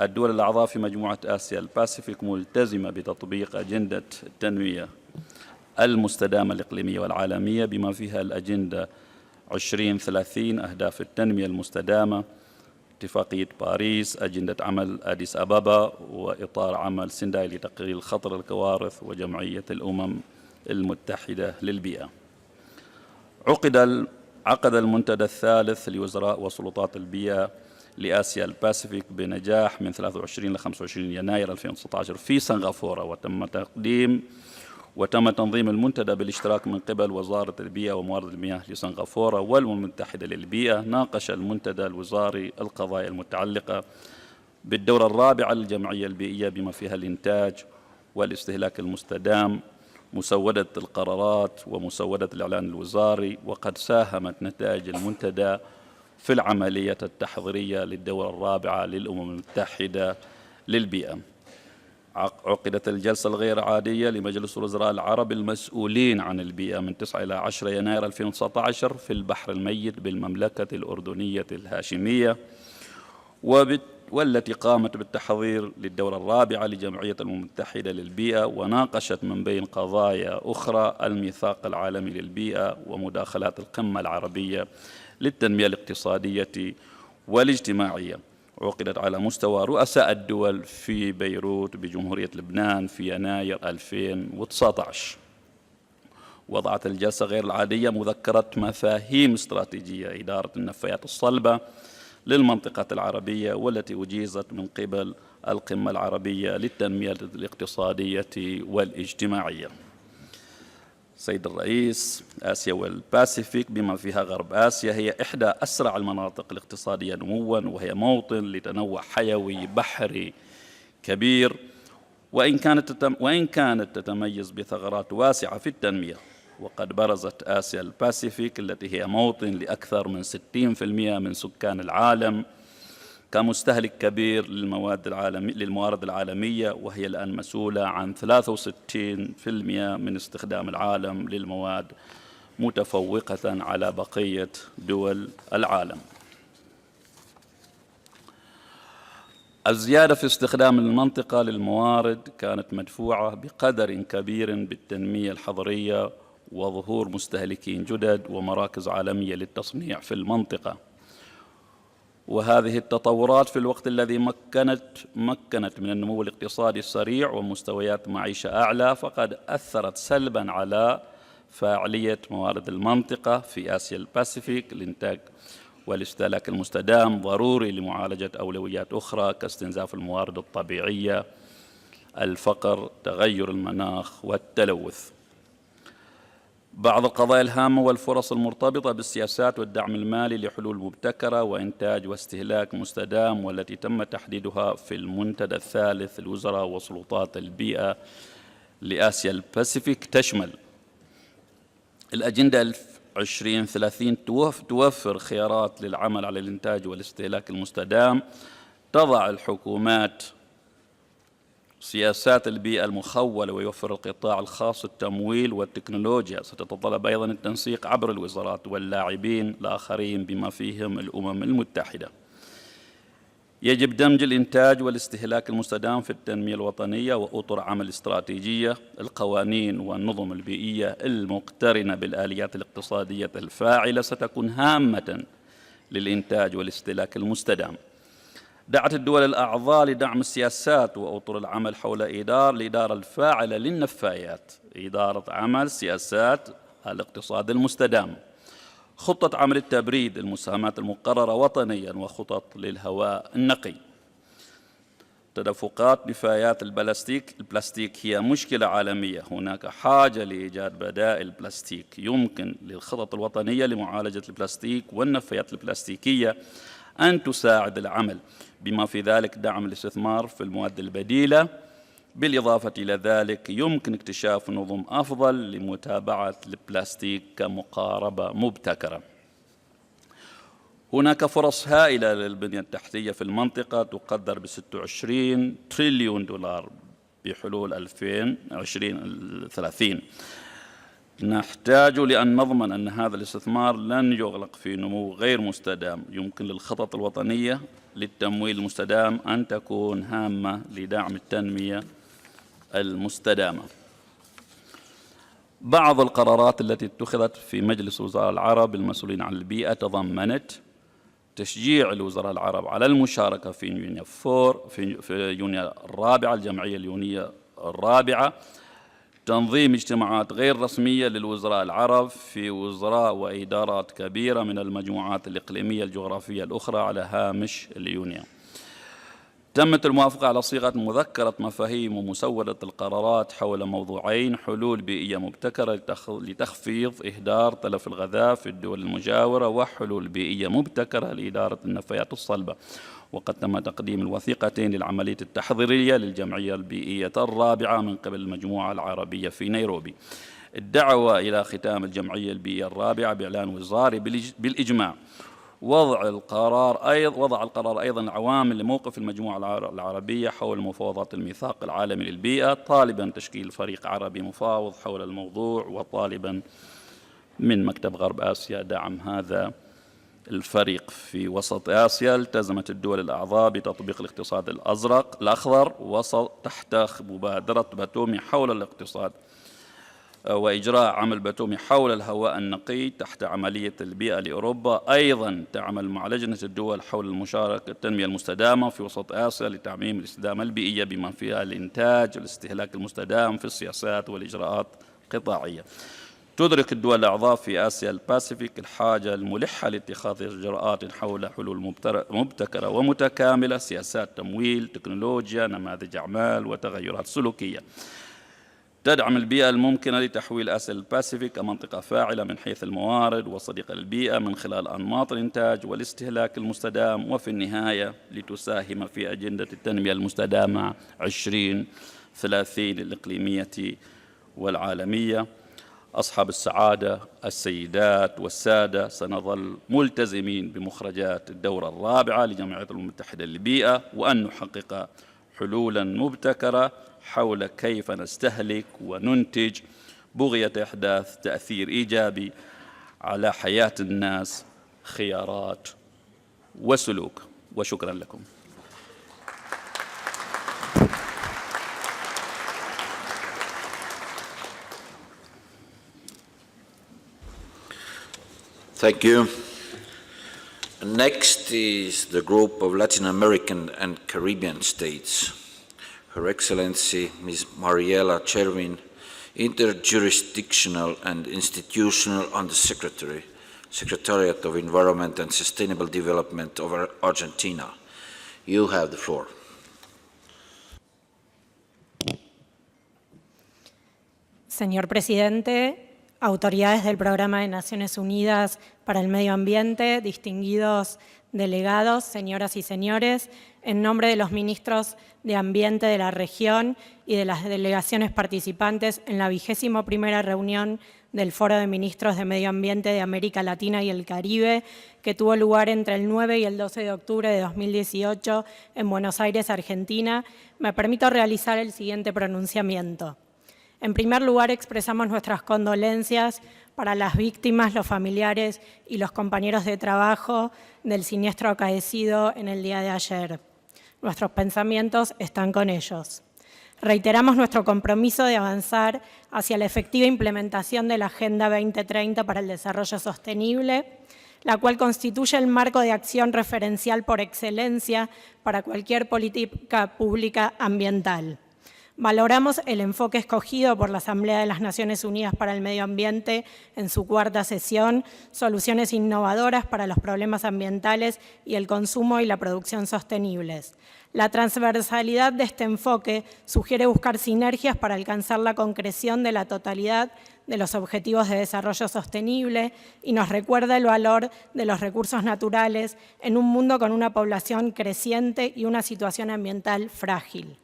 الدول الأعضاء في مجموعة آسيا الباسيفيك ملتزمة بتطبيق أجندة التنمية المستدامة الإقليمية والعالمية بما فيها الأجندة 2030 أهداف التنمية المستدامة، اتفاقية باريس، أجندة عمل أديس أبابا، وإطار عمل سنداي لتقليل خطر الكوارث، وجمعية الأمم المتحدة للبيئة. عقد المنتدى الثالث لوزراء وسلطات البيئة لآسيا الباسيفيك بنجاح من 23 ل 25 يناير 2019 في سنغافورة، وتم تنظيم المنتدى بالاشتراك من قبل وزارة البيئة وموارد المياه لسنغافورة والأمم المتحدة للبيئة. ناقش المنتدى الوزاري القضايا المتعلقة بالدورة الرابعة للجمعية البيئية بما فيها الإنتاج والاستهلاك المستدام، مسودة القرارات ومسودة الإعلان الوزاري. وقد ساهمت نتائج المنتدى في العملية التحضيرية للدورة الرابعة للأمم المتحدة للبيئة. عقدت الجلسة الغير عادية لمجلس الوزراء العرب المسؤولين عن البيئة من 9 إلى 10 يناير 2019 في البحر الميت بالمملكة الأردنية الهاشمية، والتي قامت بالتحضير للدورة الرابعة لجمعية الأمم المتحدة للبيئة، وناقشت من بين قضايا أخرى الميثاق العالمي للبيئة ومداخلات القمة العربية للتنمية الاقتصادية والاجتماعية. عقدت على مستوى رؤساء الدول في بيروت بجمهورية لبنان في يناير 2019. وضعت الجلسة غير العادية مذكرة مفاهيم استراتيجية إدارة النفايات الصلبة للمنطقة العربية، والتي أجيزت من قبل القمة العربية للتنمية الاقتصادية والاجتماعية. سيد الرئيس، آسيا والباسيفيك بما فيها غرب آسيا هي إحدى أسرع المناطق الاقتصادية نمواً، وهي موطن لتنوع حيوي بحري كبير، وإن كانت تتميز بثغرات واسعة في التنمية. وقد برزت آسيا الباسيفيك التي هي موطن لأكثر من 60% من سكان العالم كمستهلك كبير للموارد العالمية، وهي الآن مسؤولة عن 63% من استخدام العالم للمواد، متفوقة على بقية دول العالم. الزيادة في استخدام المنطقة للموارد كانت مدفوعة بقدر كبير بالتنمية الحضرية وظهور مستهلكين جدد ومراكز عالمية للتصنيع في المنطقة. وهذه التطورات في الوقت الذي مكنت من النمو الاقتصادي السريع ومستويات معيشة أعلى، فقد أثرت سلباً على فاعلية موارد المنطقة في آسيا الباسيفيك. الإنتاج والاستهلاك المستدام ضروري لمعالجة أولويات أخرى كاستنزاف الموارد الطبيعية، الفقر، تغير المناخ والتلوث. بعض القضايا الهامة والفرص المرتبطة بالسياسات والدعم المالي لحلول مبتكرة وإنتاج واستهلاك مستدام، والتي تم تحديدها في المنتدى الثالث الوزراء وسلطات البيئة لآسيا الباسيفيك، تشمل الأجندة 2030 توفر خيارات للعمل على الإنتاج والاستهلاك المستدام، تضع الحكومات سياسات البيئة المخولة ويوفر القطاع الخاص التمويل والتكنولوجيا. ستتطلب أيضاً التنسيق عبر الوزارات واللاعبين الآخرين بما فيهم الأمم المتحدة. يجب دمج الإنتاج والاستهلاك المستدام في التنمية الوطنية وأطر عمل استراتيجية. القوانين والنظم البيئية المقترنة بالآليات الاقتصادية الفاعلة ستكون هامة للإنتاج والاستهلاك المستدام. دعت الدول الأعضاء لدعم السياسات وأطر العمل حول الإدارة الفاعلة للنفايات، إدارة عمل سياسات الاقتصاد المستدام، خطة عمل التبريد، المساهمات المقررة وطنياً، وخطط للهواء النقي. تدفقات نفايات البلاستيك هي مشكلة عالمية. هناك حاجة لإيجاد بدائل بلاستيك. يمكن للخطط الوطنية لمعالجة البلاستيك والنفايات البلاستيكية أن تساعد العمل، بما في ذلك دعم الاستثمار في المواد البديلة. بالإضافة إلى ذلك يمكن اكتشاف نظم أفضل لمتابعة البلاستيك كمقاربة مبتكرة. هناك فرص هائلة للبنية التحتية في المنطقة تقدر ب26 تريليون دولار بحلول 2030. نحتاج لأن نضمن أن هذا الاستثمار لن يغلق في نمو غير مستدام. يمكن للخطط الوطنية للتمويل المستدام أن تكون هامة لدعم التنمية المستدامة. بعض القرارات التي اتخذت في مجلس وزراء العرب المسؤولين عن البيئة تضمنت تشجيع الوزراء العرب على المشاركة في يونيو الرابعة، الجمعية اليونية الرابعة، تنظيم اجتماعات غير رسمية للوزراء العرب في وزراء وإدارات كبيرة من المجموعات الإقليمية الجغرافية الأخرى على هامش اليونيو. تمت الموافقة على صيغة مذكرة مفاهيم ومسودة القرارات حول موضوعين: حلول بيئية مبتكرة لتخفيض إهدار تلف الغذاء في الدول المجاورة، وحلول بيئية مبتكرة لإدارة النفايات الصلبة. وقد تم تقديم الوثيقتين للعملية التحضيرية للجمعية البيئية الرابعة من قبل المجموعة العربية في نيروبي. الدعوة إلى ختام الجمعية البيئية الرابعة بإعلان وزاري بالإجماع. وضع القرار أيضا عوامل لموقف المجموعة العربية حول مفاوضات الميثاق العالمي للبيئة، طالبا تشكيل فريق عربي مفاوض حول الموضوع، وطالبا من مكتب غرب آسيا دعم هذا الفريق. في وسط آسيا التزمت الدول الأعضاء بتطبيق الاقتصاد الأخضر تحت مبادرة باتومي حول الاقتصاد، وإجراء عمل باتومي حول الهواء النقي تحت عملية البيئة لأوروبا. أيضا تعمل مع لجنة الدول حول المشاركة التنمية المستدامة في وسط آسيا لتعميم الاستدامة البيئية بما فيها الإنتاج والاستهلاك المستدام في السياسات والإجراءات القطاعية. تدرك الدول الأعضاء في آسيا الباسيفيك الحاجة الملحة لاتخاذ إجراءات حول حلول مبتكرة ومتكاملة، سياسات تمويل، تكنولوجيا، نماذج أعمال، وتغيرات سلوكية. تدعم البيئة الممكنة لتحويل آسيا الباسيفيك كمنطقة فاعلة من حيث الموارد وصديقة للبيئة من خلال أنماط الإنتاج والاستهلاك المستدام، وفي النهاية لتساهم في أجندة التنمية المستدامة 2030 الإقليمية والعالمية. أصحاب السعادة، السيدات والسادة، سنظل ملتزمين بمخرجات الدورة الرابعة لجمعية الأمم المتحدة للبيئة، وأن نحقق حلولا مبتكرة حول كيف نستهلك وننتج بغية إحداث تأثير إيجابي على حياة الناس، خيارات وسلوك. وشكرا لكم. Thank you. Next is the group of Latin American and Caribbean states. Her Excellency Ms. Mariela Chervin, Interjurisdictional and Institutional Undersecretary, Secretariat of Environment and Sustainable Development of Argentina. You have the floor. Señor Presidente, autoridades del Programa de Naciones Unidas para el Medio Ambiente, distinguidos delegados, señoras y señores, en nombre de los ministros de Ambiente de la región y de las delegaciones participantes en la 21ª reunión del Foro de Ministros de Medio Ambiente de América Latina y el Caribe, que tuvo lugar entre el 9 y el 12 de octubre de 2018 en Buenos Aires, Argentina, me permito realizar el siguiente pronunciamiento. En primer lugar, expresamos nuestras condolencias para las víctimas, los familiares y los compañeros de trabajo del siniestro acaecido en el día de ayer. Nuestros pensamientos están con ellos. Reiteramos nuestro compromiso de avanzar hacia la efectiva implementación de la Agenda 2030 para el Desarrollo Sostenible, la cual constituye el marco de acción referencial por excelencia para cualquier política pública ambiental. Valoramos el enfoque escogido por la Asamblea de las Naciones Unidas para el Medio Ambiente en su cuarta sesión, soluciones innovadoras para los problemas ambientales y el consumo y la producción sostenibles. La transversalidad de este enfoque sugiere buscar sinergias para alcanzar la concreción de la totalidad de los objetivos de desarrollo sostenible y nos recuerda el valor de los recursos naturales en un mundo con una población creciente y una situación ambiental frágil.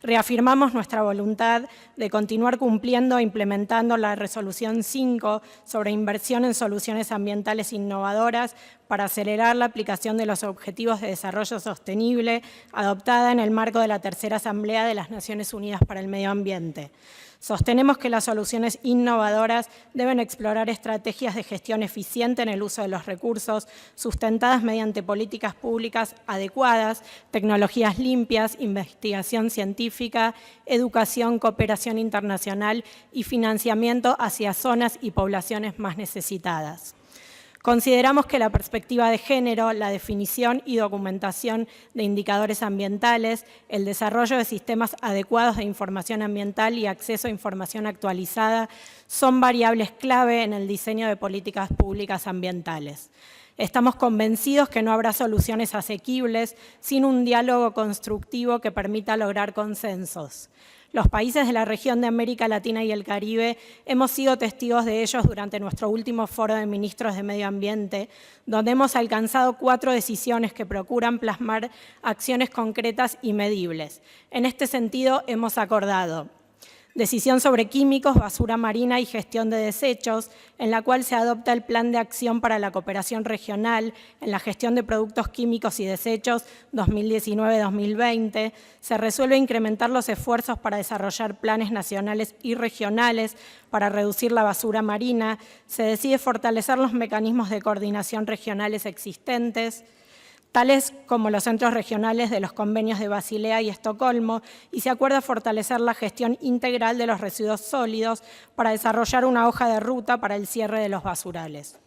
Reafirmamos nuestra voluntad de continuar cumpliendo e implementando la Resolución 5 sobre inversión en soluciones ambientales innovadoras para acelerar la aplicación de los Objetivos de Desarrollo Sostenible, adoptada en el marco de la Tercera Asamblea de las Naciones Unidas para el Medio Ambiente. Sostenemos que las soluciones innovadoras deben explorar estrategias de gestión eficiente en el uso de los recursos, sustentadas mediante políticas públicas adecuadas, tecnologías limpias, investigación científica, educación, cooperación internacional y financiamiento hacia zonas y poblaciones más necesitadas. Consideramos que la perspectiva de género, la definición y documentación de indicadores ambientales, el desarrollo de sistemas adecuados de información ambiental y acceso a información actualizada son variables clave en el diseño de políticas públicas ambientales. Estamos convencidos que no habrá soluciones asequibles sin un diálogo constructivo que permita lograr consensos. Los países de la región de América Latina y el Caribe hemos sido testigos de ellos durante nuestro último foro de ministros de Medio Ambiente, donde hemos alcanzado 4 decisiones que procuran plasmar acciones concretas y medibles. En este sentido, hemos acordado decisión sobre químicos, basura marina y gestión de desechos, en la cual se adopta el Plan de Acción para la Cooperación Regional en la Gestión de Productos Químicos y Desechos 2019-2020. Se resuelve incrementar los esfuerzos para desarrollar planes nacionales y regionales para reducir la basura marina. Se decide fortalecer los mecanismos de coordinación regionales existentes, tales como los centros regionales de los convenios de Basilea y Estocolmo, y se acuerda fortalecer la gestión integral de los residuos sólidos para desarrollar una hoja de ruta para el cierre de los basurales.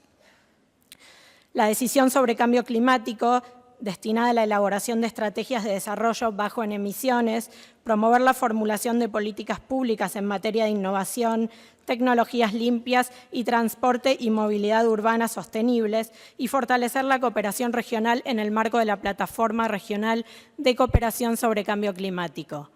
La decisión sobre cambio climático, destinada a la elaboración de estrategias de desarrollo bajo en emisiones, promover la formulación de políticas públicas en materia de innovación, tecnologías limpias y transporte y movilidad urbana sostenibles y fortalecer la cooperación regional en el marco de la Plataforma Regional de Cooperación sobre Cambio Climático.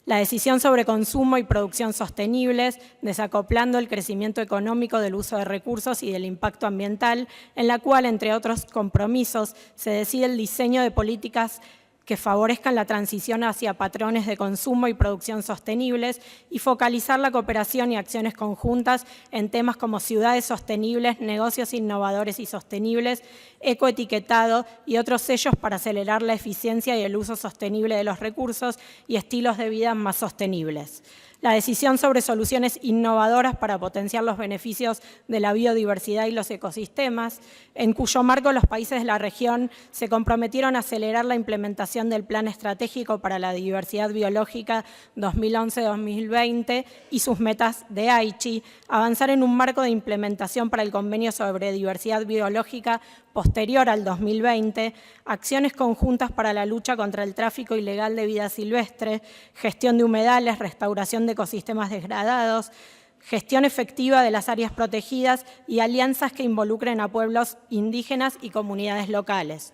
La decisión sobre consumo y producción sostenibles, desacoplando el crecimiento económico del uso de recursos y del impacto ambiental, en la cual, entre otros compromisos, se decide el diseño de políticas que favorezcan la transición hacia patrones de consumo y producción sostenibles y focalizar la cooperación y acciones conjuntas en temas como ciudades sostenibles, negocios innovadores y sostenibles, ecoetiquetado y otros sellos para acelerar la eficiencia y el uso sostenible de los recursos y estilos de vida más sostenibles. La decisión sobre soluciones innovadoras para potenciar los beneficios de la biodiversidad y los ecosistemas, en cuyo marco los países de la región se comprometieron a acelerar la implementación del Plan Estratégico para la Diversidad Biológica 2011-2020 y sus metas de Aichi, avanzar en un marco de implementación para el Convenio sobre Diversidad Biológica posterior al 2020, acciones conjuntas para la lucha contra el tráfico ilegal de vida silvestre, gestión de humedales, restauración de ecosistemas degradados, gestión efectiva de las áreas protegidas y alianzas que involucren a pueblos indígenas y comunidades locales.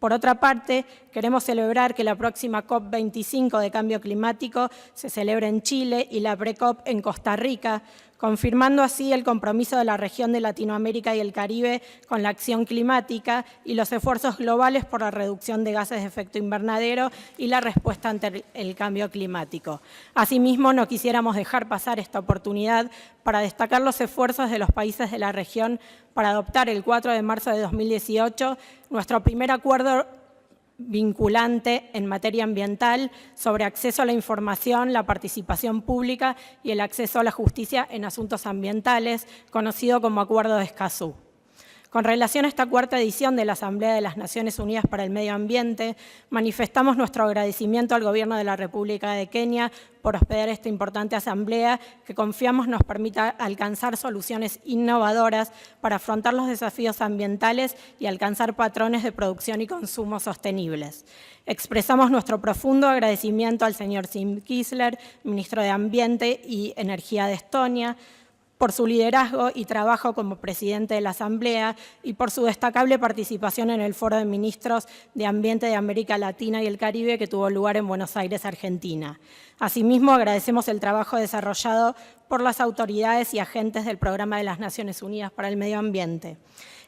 Por otra parte, queremos celebrar que la próxima COP25 de cambio climático se celebre en Chile y la pre-COP en Costa Rica, confirmando así el compromiso de la región de Latinoamérica y el Caribe con la acción climática y los esfuerzos globales por la reducción de gases de efecto invernadero y la respuesta ante el cambio climático. Asimismo, no quisiéramos dejar pasar esta oportunidad para destacar los esfuerzos de los países de la región para adoptar el 4 de marzo de 2018 nuestro primer acuerdo vinculante en materia ambiental sobre acceso a la información, la participación pública y el acceso a la justicia en asuntos ambientales, conocido como Acuerdo de Escazú. Con relación a esta cuarta edición de la Asamblea de las Naciones Unidas para el Medio Ambiente, manifestamos nuestro agradecimiento al Gobierno de la República de Kenia por hospedar esta importante asamblea que confiamos nos permita alcanzar soluciones innovadoras para afrontar los desafíos ambientales y alcanzar patrones de producción y consumo sostenibles. Expresamos nuestro profundo agradecimiento al señor Siim Kiisler, ministro de Ambiente y Energía de Estonia, por su liderazgo y trabajo como presidente de la Asamblea y por su destacable participación en el Foro de Ministros de Ambiente de América Latina y el Caribe que tuvo lugar en Buenos Aires, Argentina. Asimismo, agradecemos el trabajo desarrollado por las autoridades y agentes del Programa de las Naciones Unidas para el Medio Ambiente.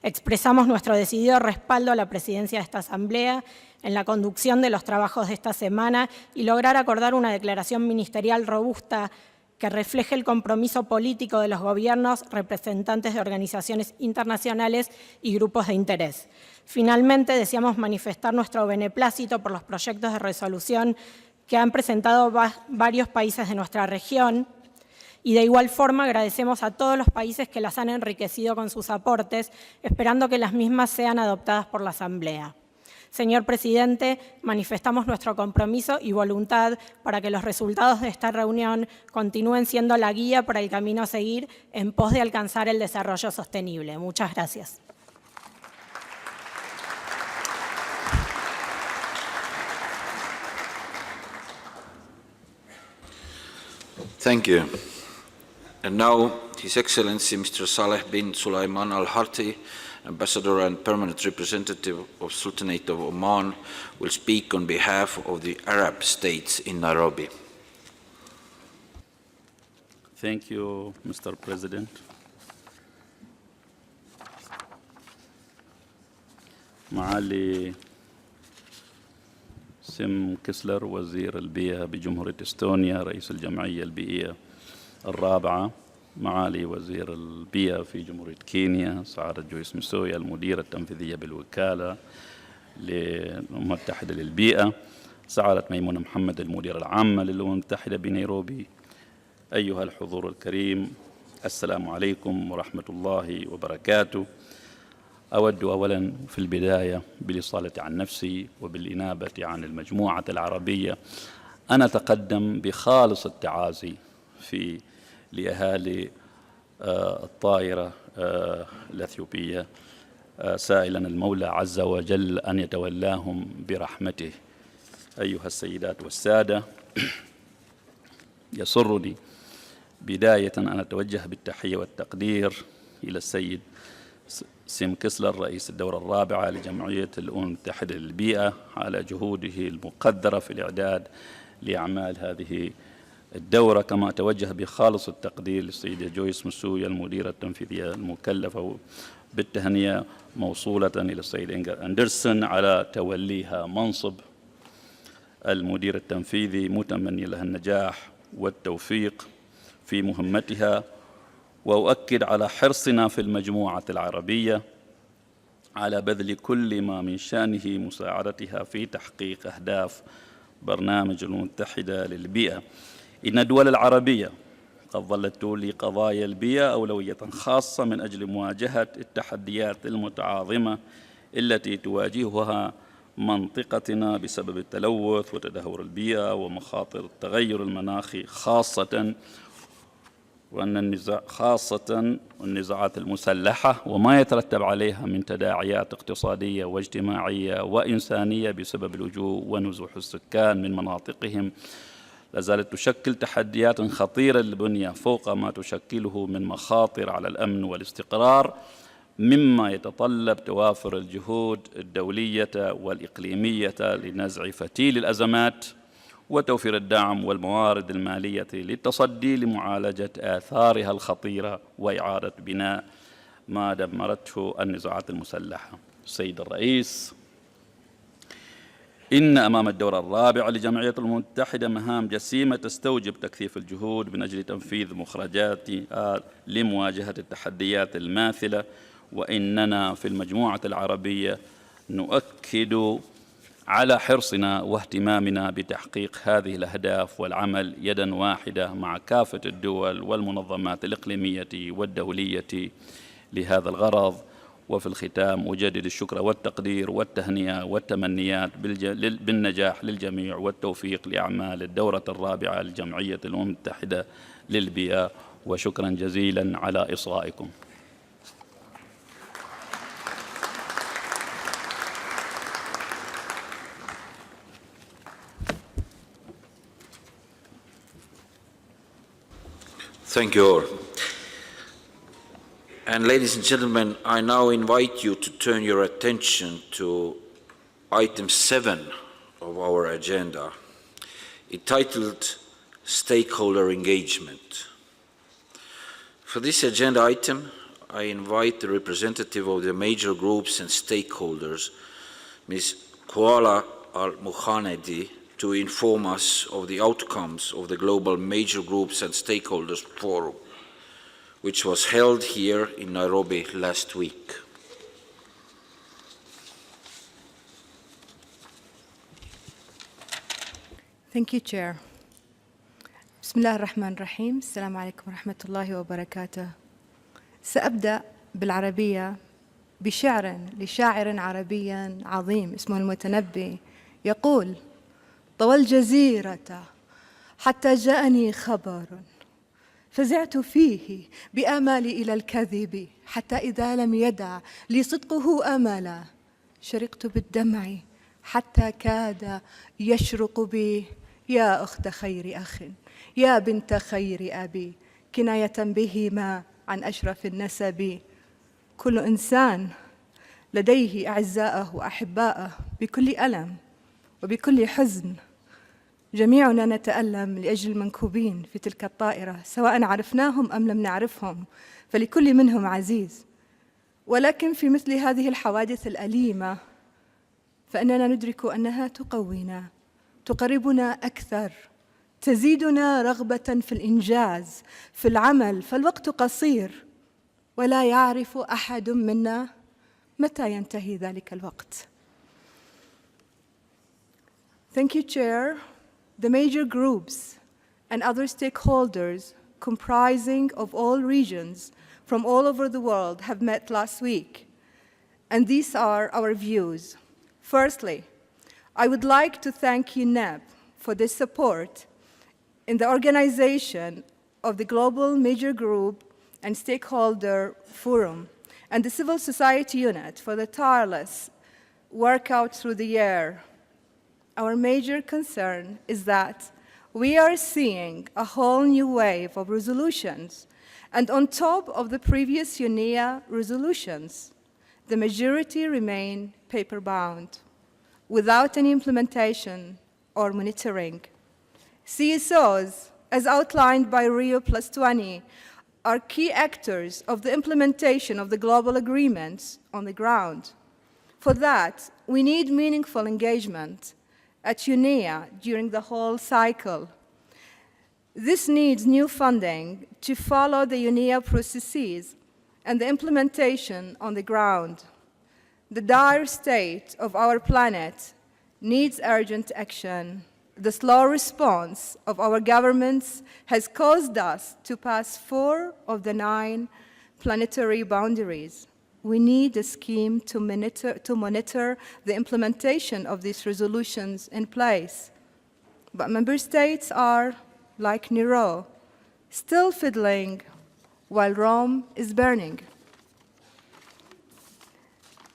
Expresamos nuestro decidido respaldo a la presidencia de esta Asamblea en la conducción de los trabajos de esta semana y lograr acordar una declaración ministerial robusta que refleje el compromiso político de los gobiernos, representantes de organizaciones internacionales y grupos de interés. Finalmente, deseamos manifestar nuestro beneplácito por los proyectos de resolución que han presentado varios países de nuestra región y de igual forma agradecemos a todos los países que las han enriquecido con sus aportes, esperando que las mismas sean adoptadas por la Asamblea. Señor Presidente, manifestamos nuestro compromiso y voluntad para que los resultados de esta reunión continúen siendo la guía para el camino a seguir en pos de alcanzar el desarrollo sostenible. Muchas gracias. Thank you. And now, His Excellency Mr. Saleh bin Sulaiman Al Harthi, Ambassador and Permanent Representative of Sultanate of Oman, will speak on behalf of the Arab states in Nairobi. Thank you, Mr. President. معالي سيم كيسلر وزير البيئة بجمهورية إستونيا، رئيس الجمعية البيئية الرابعة، معالي وزير البيئة في جمهورية كينيا سعادة جويس مسويا، المديرة التنفيذية بالوكالة للأمم المتحدة للبيئة، سعادة ميمونة محمد المديرة العامة للأمم المتحدة بنيروبي، أيها الحضور الكريم، السلام عليكم ورحمة الله وبركاته. أود أولاً في البداية بالإصالة عن نفسي وبالإنابة عن المجموعة العربية أن أتقدم بخالص التعازي لأهالي الطائرة الأثيوبية، سائلاً المولى عز وجل أن يتولاهم برحمته. أيها السيدات والسادة، يسرني بداية أن أتوجه بالتحية والتقدير إلى السيد سيم كيسلر رئيس الدورة الرابعة لجمعية الأمم المتحدة للبيئة على جهوده المقدرة في الإعداد لأعمال هذه الدورة، كما أتوجه بخالص التقدير للسيدة جويس مسويا المديرة التنفيذية المكلفة بالتهنئة موصولة إلى السيد إنجر أندرسون على توليها منصب المدير التنفيذي، متمني لها النجاح والتوفيق في مهمتها. وأؤكد على حرصنا في المجموعة العربية على بذل كل ما من شأنه مساعدتها في تحقيق أهداف برنامج الأمم المتحدة للبيئة. إن الدول العربية قد ظلت تولي قضايا البيئة أولوية خاصة من أجل مواجهة التحديات المتعاظمة التي تواجهها منطقتنا بسبب التلوث وتدهور البيئة ومخاطر التغير المناخي، خاصة النزاعات المسلحة وما يترتب عليها من تداعيات اقتصادية واجتماعية وإنسانية بسبب اللجوء ونزوح السكان من مناطقهم، لازالت تشكل تحديات خطيرة للبنية فوق ما تشكله من مخاطر على الأمن والاستقرار، مما يتطلب توافر الجهود الدولية والإقليمية لنزع فتيل الأزمات وتوفير الدعم والموارد المالية للتصدي لمعالجة آثارها الخطيرة وإعادة بناء ما دمرته النزاعات المسلحة. السيد الرئيس، إن أمام الدورة الرابعة لجمعية الأمم المتحدة مهام جسيمة تستوجب تكثيف الجهود من أجل تنفيذ مخرجاتها لمواجهة التحديات الماثلة، وإننا في المجموعة العربية نؤكد على حرصنا واهتمامنا بتحقيق هذه الأهداف والعمل يداً واحدة مع كافة الدول والمنظمات الإقليمية والدولية لهذا الغرض. وفي الختام أجدد الشكر والتقدير والتهنئة والتمنيات بالنجاح للجميع والتوفيق لأعمال الدورة الرابعة لجمعية الأمم المتحدة للبيئة، وشكرا جزيلا على إصغائكم. Thank you all. And ladies and gentlemen, I now invite you to turn your attention to item 7 of our agenda, entitled Stakeholder Engagement. For this agenda item, I invite the representative of the major groups and stakeholders, Ms. Kuala Al-Mukhanedi, to inform us of the outcomes of the Global Major Groups and Stakeholders Forum, which was held here in Nairobi last week. Thank you, Chair. بسم الله الرحمن الرحيم. السلام عليكم ورحمة الله وبركاته. سأبدأ بالعربية بشعر لشاعر عربي عظيم اسمه المتنبي، يقول: طوى الجزيرة حتى جاءني خبر فزعت فيه بآمالي إلى الكذب، حتى إذا لم يدع لي صدقه أملا شرقت بالدمع حتى كاد يشرق بي. يا أخت خير أخ، يا بنت خير أبي، كناية بهما عن أشرف النسب. كل إنسان لديه أعزاءه وأحباءه بكل ألم وبكل حزن. جميعنا نتألم لأجل المنكوبين في تلك الطائرة، سواء عرفناهم أم لم نعرفهم، فلكل منهم عزيز. ولكن في مثل هذه الحوادث الأليمة فإننا ندرك أنها تقوينا، تقربنا أكثر، تزيدنا رغبة في الإنجاز، في العمل. فالوقت قصير ولا يعرف أحد منا متى ينتهي ذلك الوقت. Thank you, Chair. The major groups and other stakeholders comprising of all regions from all over the world have met last week, and these are our views. Firstly, I would like to thank UNEP for the support in the organization of the Global Major Group and Stakeholder Forum, and the Civil Society Unit for the tireless work out through the year. Our major concern is that we are seeing a whole new wave of resolutions, and on top of the previous UNEA resolutions, the majority remain paper-bound, without any implementation or monitoring. CSOs, as outlined by Rio+20, are key actors of the implementation of the global agreements on the ground. For that, we need meaningful engagement at UNEA during the whole cycle. This needs new funding to follow the UNEA processes and the implementation on the ground. The dire state of our planet needs urgent action. The slow response of our governments has caused us to pass 4 of the 9 planetary boundaries. We need a scheme to monitor the implementation of these resolutions in place. But member states are, like Nero, still fiddling while Rome is burning.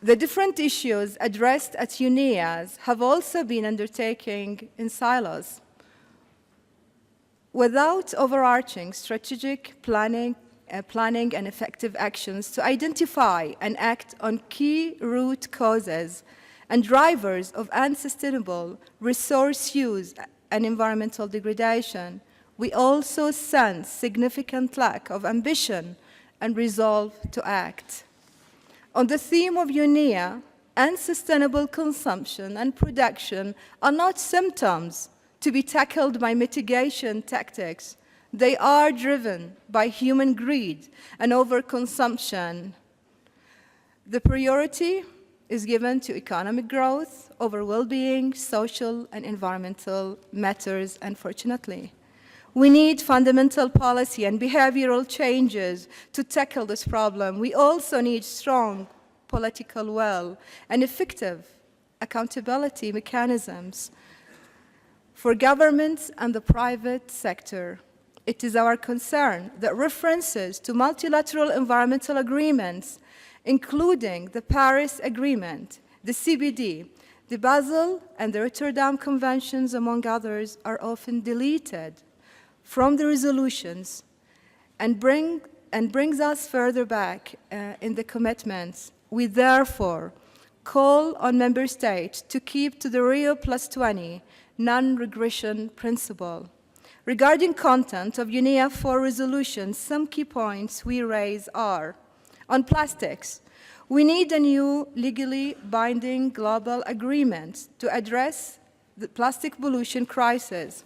The different issues addressed at UNEAs have also been undertaken in silos, without overarching strategic planning and effective actions to identify and act on key root causes and drivers of unsustainable resource use and environmental degradation. We also sense significant lack of ambition and resolve to act. On the theme of UNEA, unsustainable consumption and production are not symptoms to be tackled by mitigation tactics. They are driven by human greed and overconsumption. The priority is given to economic growth over well-being, social and environmental matters, unfortunately. We need fundamental policy and behavioral changes to tackle this problem. We also need strong political will and effective accountability mechanisms for governments and the private sector. It is our concern that references to multilateral environmental agreements, including the Paris Agreement, the CBD, the Basel and the Rotterdam Conventions, among others, are often deleted from the resolutions and brings us further back in the commitments. We therefore call on member states to keep to the Rio +20 non-regression principle. Regarding content of UNEA 4 resolutions, some key points we raise are: on plastics, we need a new legally binding global agreement to address the plastic pollution crisis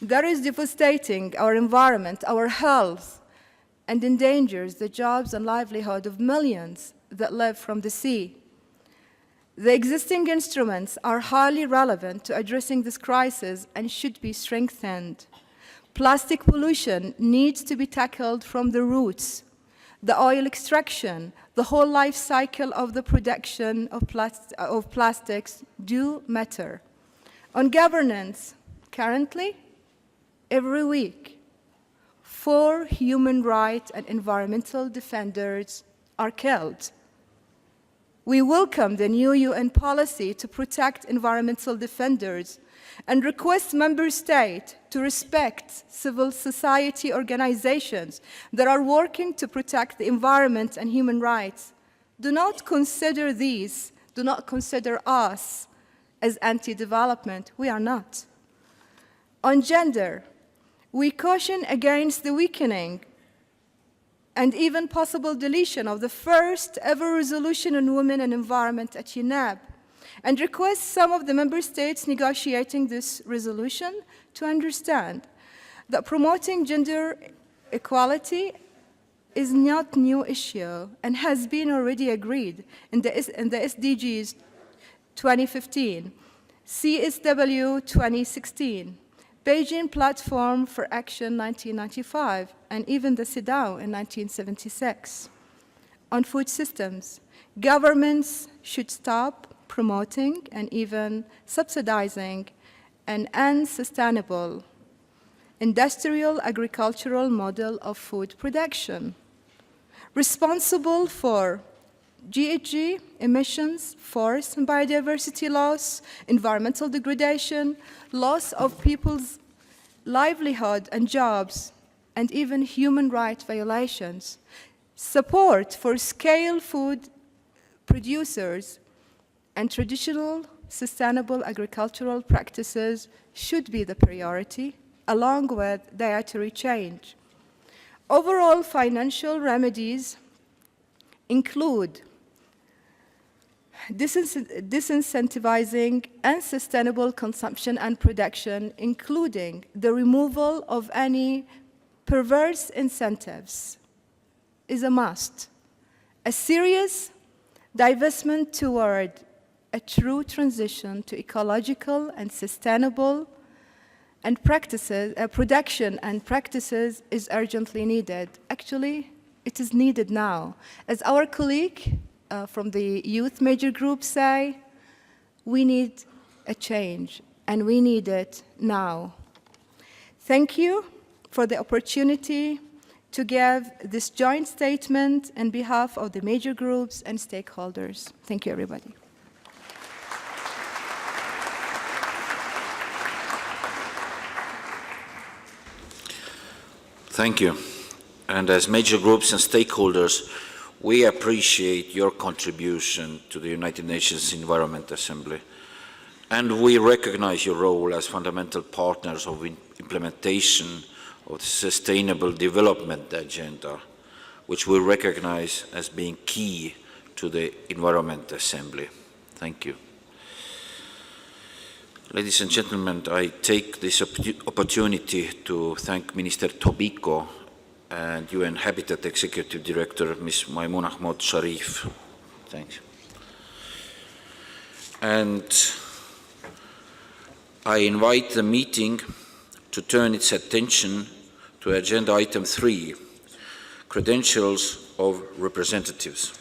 that is devastating our environment, our health, and endangers the jobs and livelihood of millions that live from the sea. The existing instruments are highly relevant to addressing this crisis and should be strengthened. Plastic pollution needs to be tackled from the roots. The oil extraction, the whole life cycle of the production of plastics do matter. On governance, currently, every week, 4 human rights and environmental defenders are killed. We welcome the new UN policy to protect environmental defenders and request member states to respect civil society organizations that are working to protect the environment and human rights. Do not consider us as anti-development. We are not. On gender, we caution against the weakening and even possible deletion of the first ever resolution on women and environment at UNEP, and request some of the member states negotiating this resolution to understand that promoting gender equality is not a new issue and has been already agreed in the SDGs 2015, CSW 2016, Beijing Platform for Action 1995, and even the CEDAW in 1976. On food systems, governments should stop promoting and even subsidizing an unsustainable industrial agricultural model of food production, responsible for GHG emissions, forest and biodiversity loss, environmental degradation, loss of people's livelihood and jobs, and even human rights violations. Support for scale food producers and traditional sustainable agricultural practices should be the priority, along with dietary change. Overall financial remedies include disincentivizing unsustainable consumption and production, including the removal of any perverse incentives, is a must. A serious divestment toward a true transition to ecological and sustainable and production and practices is urgently needed. Actually, it is needed now. As our colleague from the youth major group say, we need a change, and we need it now. Thank you for the opportunity to give this joint statement on behalf of the major groups and stakeholders. Thank you, everybody. Thank you. And as major groups and stakeholders, we appreciate your contribution to the United Nations Environment Assembly, and we recognize your role as fundamental partners of implementation of the Sustainable Development Agenda, which we recognize as being key to the Environment Assembly. Thank you. Ladies and gentlemen, I take this opportunity to thank Minister Tobiko and UN Habitat Executive Director, Ms. Maimouna Ahmad Sharif. Thanks. And I invite the meeting to turn its attention to Agenda Item 3, Credentials of Representatives.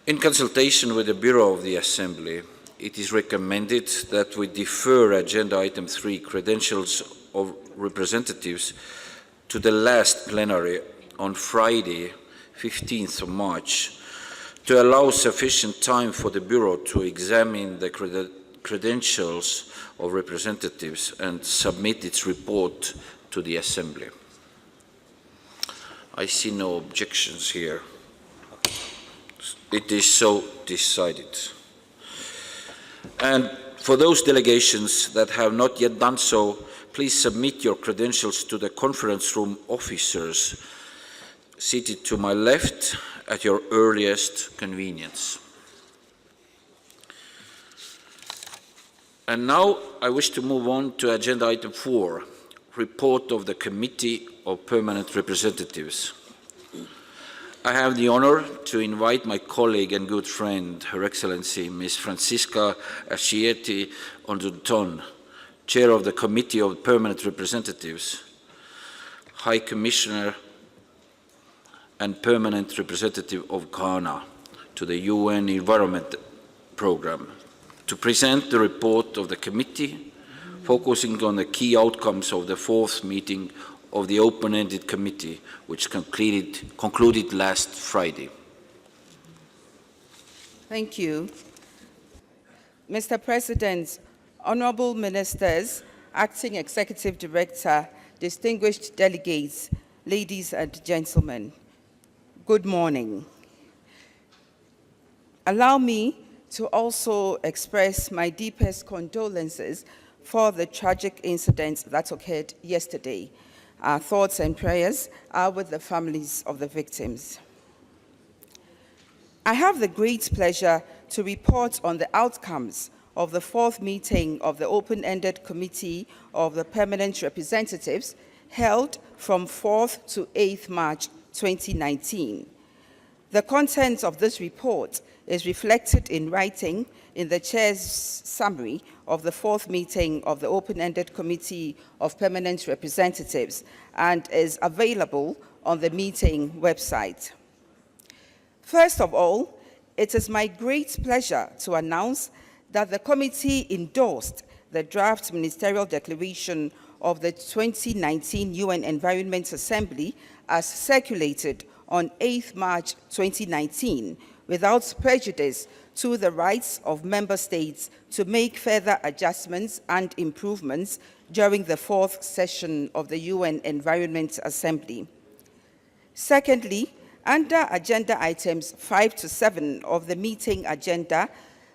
In consultation with the Bureau of the Assembly, it is recommended that we defer Agenda Item 3, Credentials of Representatives, to the last plenary on Friday, 15th of March, to allow sufficient time for the Bureau to examine the credentials of representatives and submit its report to the Assembly. I see no objections here. It is so decided. And for those delegations that have not yet done so, please submit your credentials to the conference room officers seated to my left at your earliest convenience. And now I wish to move on to Agenda Item 4, Report of the Committee of Permanent Representatives. I have the honor to invite my colleague and good friend, Her Excellency Ms. Francisca Ascieti Ondunton, Chair of the Committee of Permanent Representatives, High Commissioner and Permanent Representative of Ghana to the UN Environment Programme, to present the report of the committee, focusing on the key outcomes of the fourth meeting of the open-ended committee, which concluded last Friday. Thank you. Mr. President, honorable ministers, acting executive director, distinguished delegates, ladies and gentlemen, good morning. Allow me to also express my deepest condolences for the tragic incident that occurred yesterday. Our thoughts and prayers are with the families of the victims. I have the great pleasure to report on the outcomes of the fourth meeting of the Open-Ended Committee of the Permanent Representatives held from 4th to 8th March 2019. The content of this report is reflected in writing in the Chair's summary of the fourth meeting of the Open-Ended Committee of Permanent Representatives and is available on the meeting website. First of all, it is my great pleasure to announce that the committee endorsed the draft ministerial declaration of the 2019 UN Environment Assembly as circulated on 8th March 2019 without prejudice to the rights of member states to make further adjustments and improvements during the fourth session of the UN Environment Assembly. Secondly, under agenda items 5 to 7 of the meeting agenda,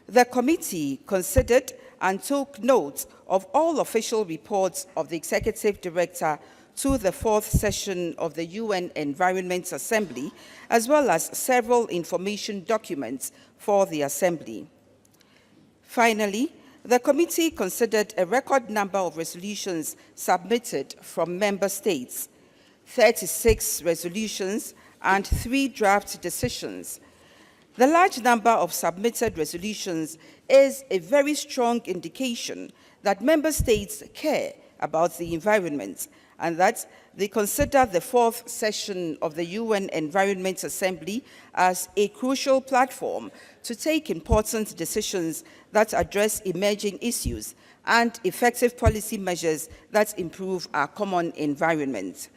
the committee considered and took note of all official reports of the Executive Director to the fourth session of the UN Environment Assembly, as well as several information documents for the Assembly. Finally, the committee considered a record number of resolutions submitted from member states, 36 resolutions and 3 draft decisions. The large number of submitted resolutions is a very strong indication that member states care about the environment and that they consider the fourth session of the UN Environment Assembly as a crucial platform to take important decisions that address emerging issues and effective policy measures that improve our common environment.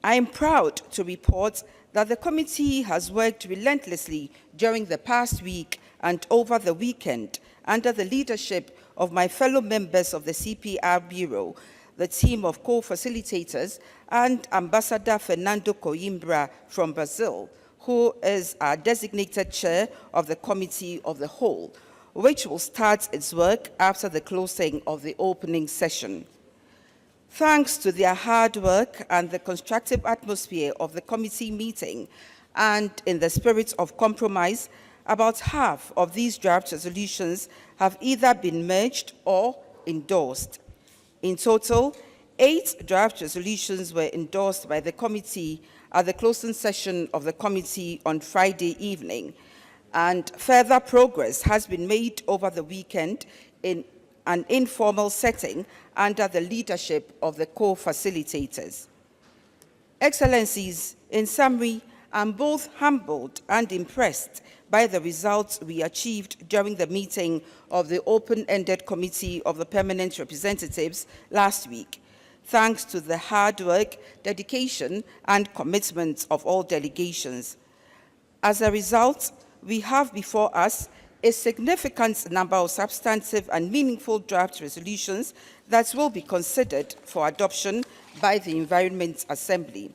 I am proud to report that the committee has worked relentlessly during the past week and over the weekend under the leadership of my fellow members of the CPR Bureau, the team of co-facilitators, and Ambassador Fernando Coimbra from Brazil, who is our designated chair of the Committee of the Whole, which will start its work after the closing of the opening session. Thanks to their hard work and the constructive atmosphere of the committee meeting, and in the spirit of compromise, about half of these draft resolutions have either been merged or endorsed. In total, 8 draft resolutions were endorsed by the committee at the closing session of the committee on Friday evening, and further progress has been made over the weekend in an informal setting under the leadership of the co-facilitators. Excellencies, in summary, I'm both humbled and impressed by the results we achieved during the meeting of the Open-Ended Committee of the Permanent Representatives last week, thanks to the hard work, dedication, and commitment of all delegations. As a result, we have before us a significant number of substantive and meaningful draft resolutions that will be considered for adoption by the Environment Assembly.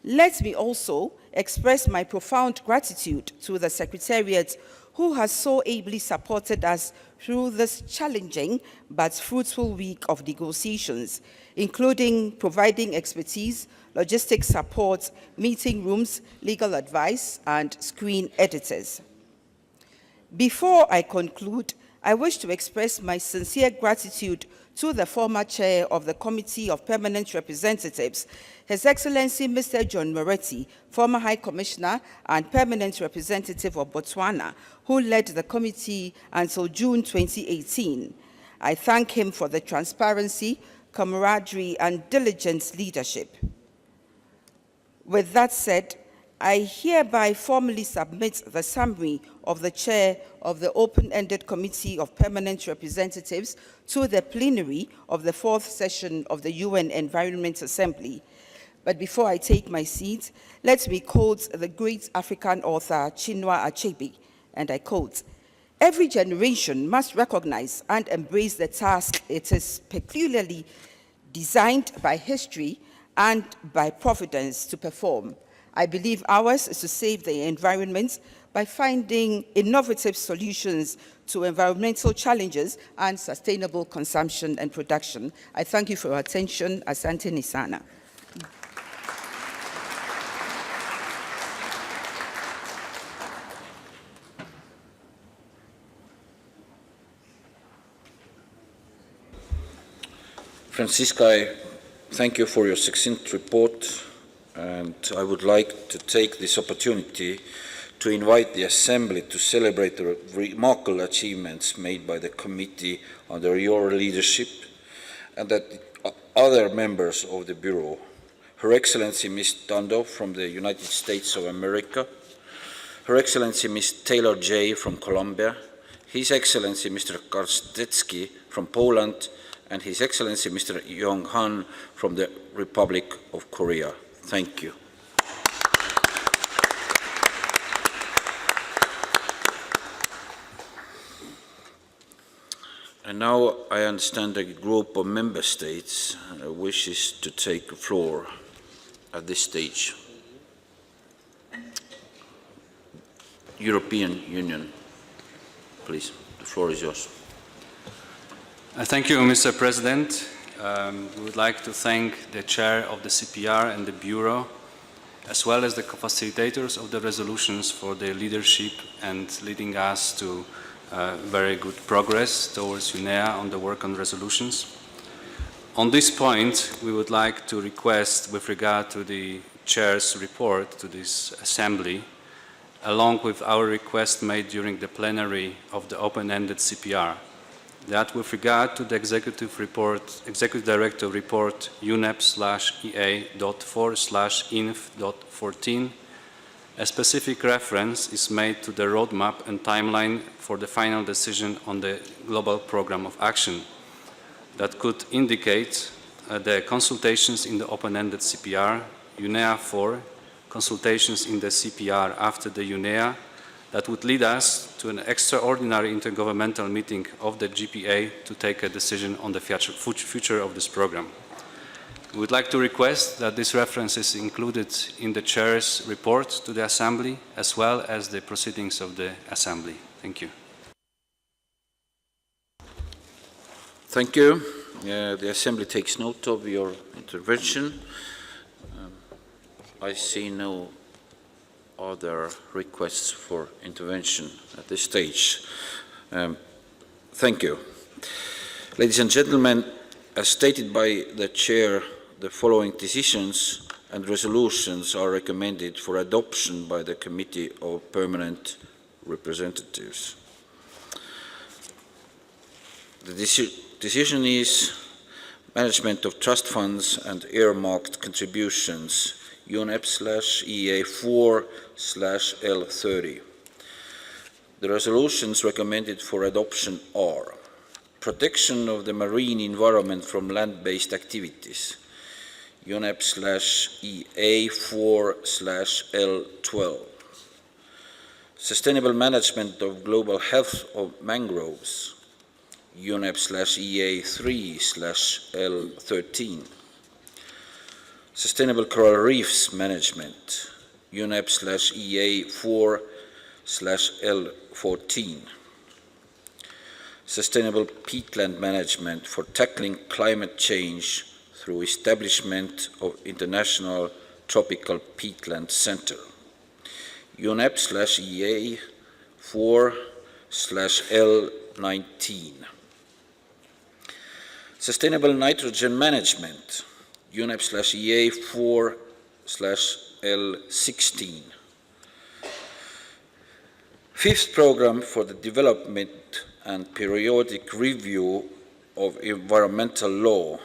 Let me also express my profound gratitude to the Secretariat, who has so ably supported us through this challenging but fruitful week of negotiations, including providing expertise, logistics support, meeting rooms, legal advice, and screen editors. Before I conclude, I wish to express my sincere gratitude to the former chair of the Committee of Permanent Representatives, His Excellency Mr. John Moretti, former High Commissioner and Permanent Representative of Botswana, who led the committee until June 2018. I thank him for the transparency, camaraderie, and diligent leadership. With that said, I hereby formally submit the summary of the chair of the Open-Ended Committee of Permanent Representatives to the plenary of the 4th session of the UN Environment Assembly. But before I take my seat, let me quote the great African author Chinua Achebe, and I quote, "Every generation must recognize and embrace the task it is peculiarly designed by history and by providence to perform. I believe ours is to save the environment by finding innovative solutions to environmental challenges and sustainable consumption and production." I thank you for your attention. Asante Nisana. Francisca, I thank you for your succinct report, and I would like to take this opportunity to invite the Assembly to celebrate the remarkable achievements made by the committee under your leadership and that other members of the Bureau. Her Excellency Ms. Tondo from the United States of America, Her Excellency Ms. Taylor Jay from Colombia, His Excellency Mr. Karstetsky from Poland, and His Excellency Mr. Yong-han from the Republic of Korea. Thank you. And now I understand a group of member states wishes to take the floor at this stage. European Union, please, the floor is yours. Thank you, Mr. President. We would like to thank the chair of the CPR and the Bureau, as well as the co-facilitators of the resolutions for their leadership and leading us to very good progress towards UNEA on the work on resolutions. On this point, we would like to request, with regard to the chair's report to this assembly, along with our request made during the plenary of the open-ended CPR, that with regard to the Executive Director Report UNEP/EA.4/INF.14, a specific reference is made to the roadmap and timeline for the final decision on the Global Program of Action that could indicate the consultations in the open-ended CPR, UNEA 4, consultations in the CPR after the UNEA, that would lead us to an extraordinary intergovernmental meeting of the GPA to take a decision on the future of this program. We would like to request that this reference is included in the Chair's report to the Assembly, as well as the proceedings of the Assembly. Thank you. Thank you. The Assembly takes note of your intervention. I see no other requests for intervention at this stage. Thank you. Ladies and gentlemen, as stated by the Chair, the following decisions and resolutions are recommended for adoption by the Committee of Permanent Representatives. The decision is management of trust funds and earmarked contributions, UNEP/EA4/L30. The resolutions recommended for adoption are: protection of the marine environment from land-based activities, UNEP/EA 4/L12. Sustainable management of global health of mangroves, UNEP/EA 3/L13. Sustainable coral reefs management, UNEP/EA 4/L14. Sustainable peatland management for tackling climate change through establishment of International Tropical Peatland Center, UNEP/EA 4/L19. Sustainable nitrogen management, UNEP/EA 4/L16. Fifth program for the development and periodic review of environmental law,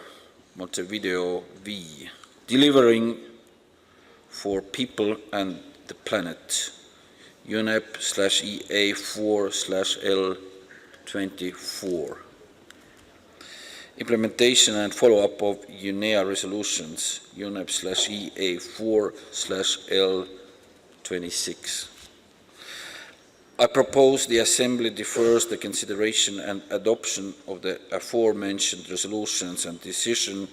Montevideo V, delivering for people and the planet, UNEP/EA 4/L24. Implementation and follow-up of UNEA resolutions, UNEP/EA 4/L26. I propose the Assembly defers the consideration and adoption of the aforementioned resolutions and decision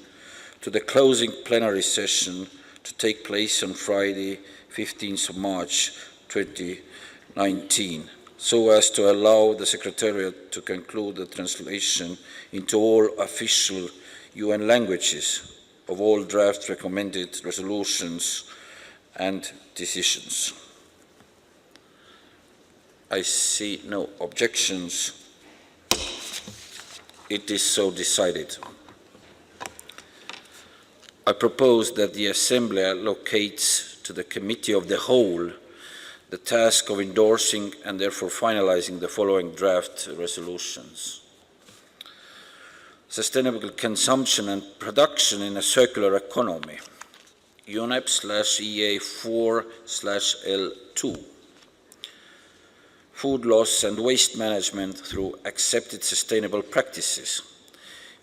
to the closing plenary session to take place on Friday, 15th of March 2019, so as to allow the Secretariat to conclude the translation into all official UN languages of all draft recommended resolutions and decisions. I see no objections. It is so decided. I propose that the Assembly allocates to the Committee of the Whole the task of endorsing and therefore finalizing the following draft resolutions. Sustainable consumption and production in a circular economy, UNEP/EA 4/L2. Food loss and waste management through accepted sustainable practices,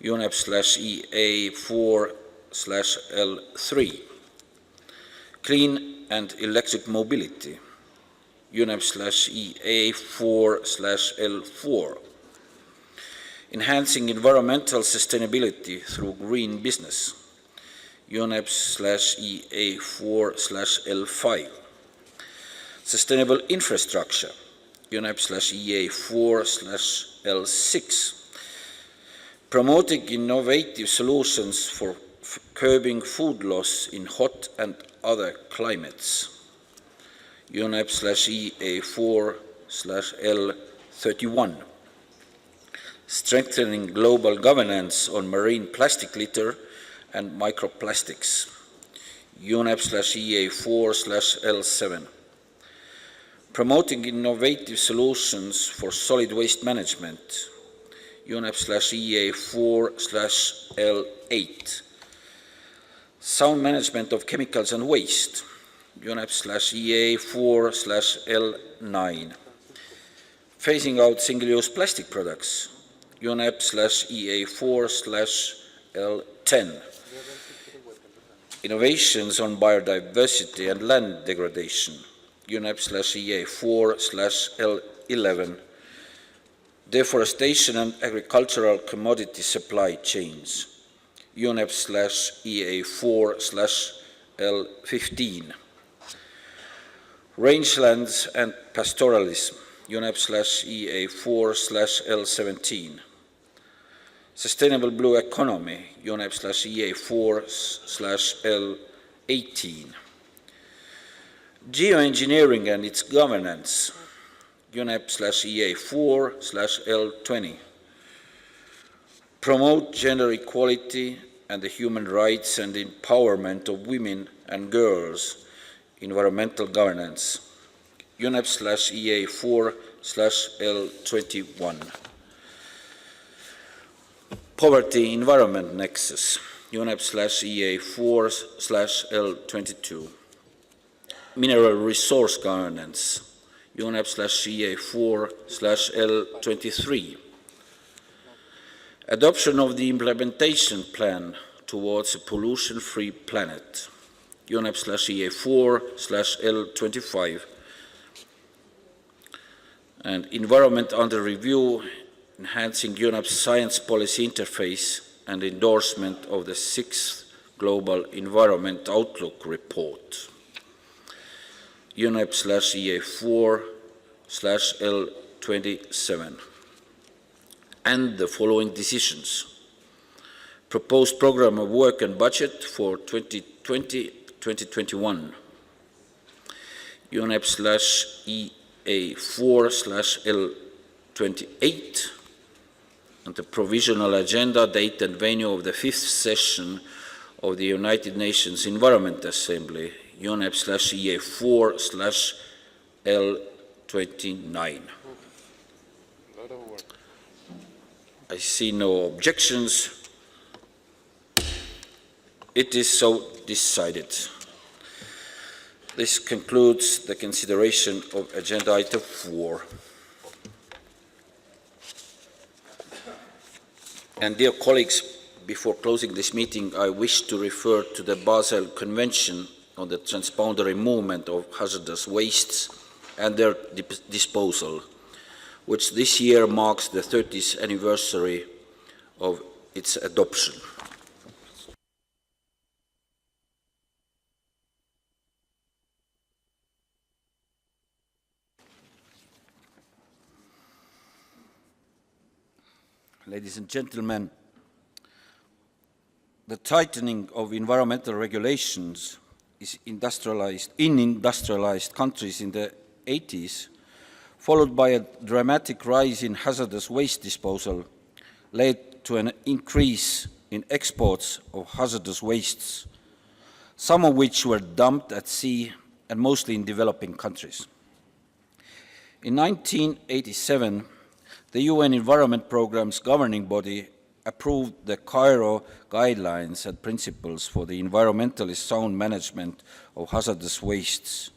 UNEP/EA 4/L3. Clean and electric mobility, UNEP/EA 4/L4. Enhancing environmental sustainability through green business, UNEP/EA 4/L5. Sustainable infrastructure, UNEP/EA 4/L6. Promoting innovative solutions for curbing food loss in hot and other climates, UNEP/EA 4/L31. Strengthening global governance on marine plastic litter and microplastics, UNEP/EA 4/L7. Promoting innovative solutions for solid waste management, UNEP/EA 4/L8. Sound management of chemicals and waste, UNEP/EA 4/L9. Phasing out single-use plastic products, UNEP/EA 4/L10. Innovations on biodiversity and land degradation, UNEP/EA 4/L11. Deforestation and agricultural commodity supply chains, UNEP/EA 4/L15. Rangelands and pastoralism, UNEP/EA 4/L17. Sustainable blue economy, UNEP/EA 4/L18. Geoengineering and its governance, UNEP/EA 4/L20. Promote gender equality and the human rights and empowerment of women and girls, environmental governance, UNEP/EA 4/L21. Poverty environment nexus, UNEP/EA 4/L22. Mineral resource governance, UNEP/EA4/L23. Adoption of the implementation plan towards a pollution-free planet, UNEP/EA4/L25. And environment under review, enhancing UNEP's science policy interface and endorsement of the 6th Global Environment Outlook Report, UNEP/EA4/L27. And the following decisions. Proposed Programme of Work and Budget for 2020-2021, UNEP/EA4/L28, and the Provisional Agenda, date and venue of the 5th session of the United Nations Environment Assembly, UNEP/EA4/L29. I see no objections. It is so decided. This concludes the consideration of Agenda Item 4. And dear colleagues, before closing this meeting, I wish to refer to the Basel Convention on the transboundary movement of hazardous wastes and their disposal, which this year marks the 30th anniversary of its adoption. Ladies and gentlemen, the tightening of environmental regulations is in industrialized countries in the 80s, followed by a dramatic rise in hazardous waste disposal, led to an increase in exports of hazardous wastes, some of which were dumped at sea and mostly in developing countries. In 1987, the UN Environment Programme's governing body approved the Cairo Guidelines and Principles for the environmentally sound management of hazardous wastes,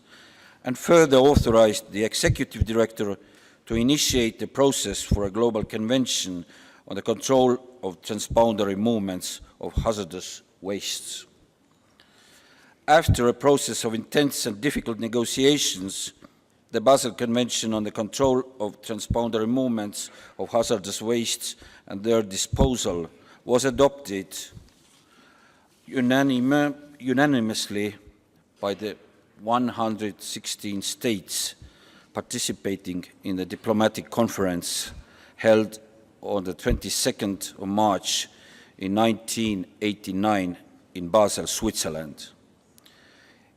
and further authorized the executive director to initiate the process for a global convention on the control of transboundary movements of hazardous wastes. After a process of intense and difficult negotiations, the Basel Convention on the control of transboundary movements of hazardous wastes and their disposal was adopted unanimously by the 116 states participating in the diplomatic conference held on the 22nd of March in 1989 in Basel, Switzerland.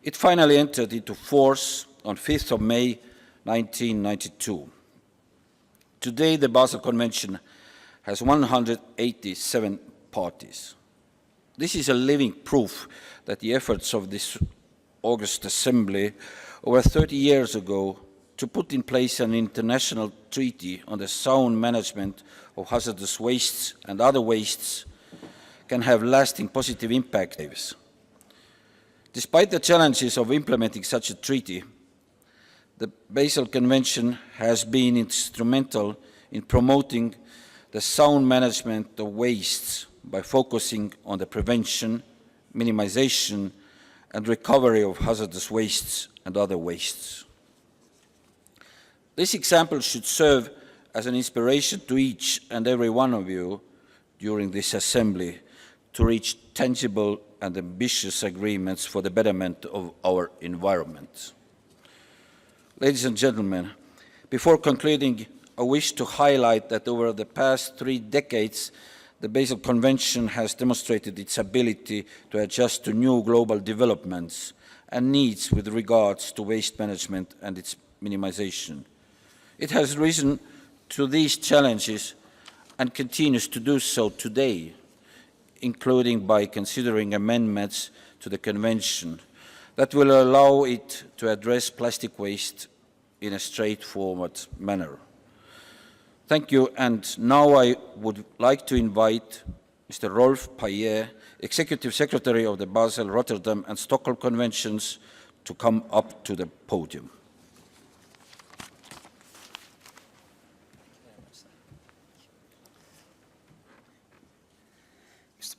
It finally entered into force on 5th of May 1992. Today, the Basel Convention has 187 parties. This is a living proof that the efforts of this August Assembly over 30 years ago to put in place an international treaty on the sound management of hazardous wastes and other wastes can have lasting positive impacts. Despite the challenges of implementing such a treaty, the Basel Convention has been instrumental in promoting the sound management of wastes by focusing on the prevention, minimization, and recovery of hazardous wastes and other wastes. This example should serve as an inspiration to each and every one of you during this assembly to reach tangible and ambitious agreements for the betterment of our environment. Ladies and gentlemen, before concluding, I wish to highlight that over the past 3 decades, the Basel Convention has demonstrated its ability to adjust to new global developments and needs with regards to waste management and its minimization. It has risen to these challenges and continues to do so today, including by considering amendments to the Convention that will allow it to address plastic waste in a straightforward manner. Thank you, and now I would like to invite Mr. Rolf Payet, Executive Secretary of the Basel, Rotterdam and Stockholm Conventions, to come up to the podium.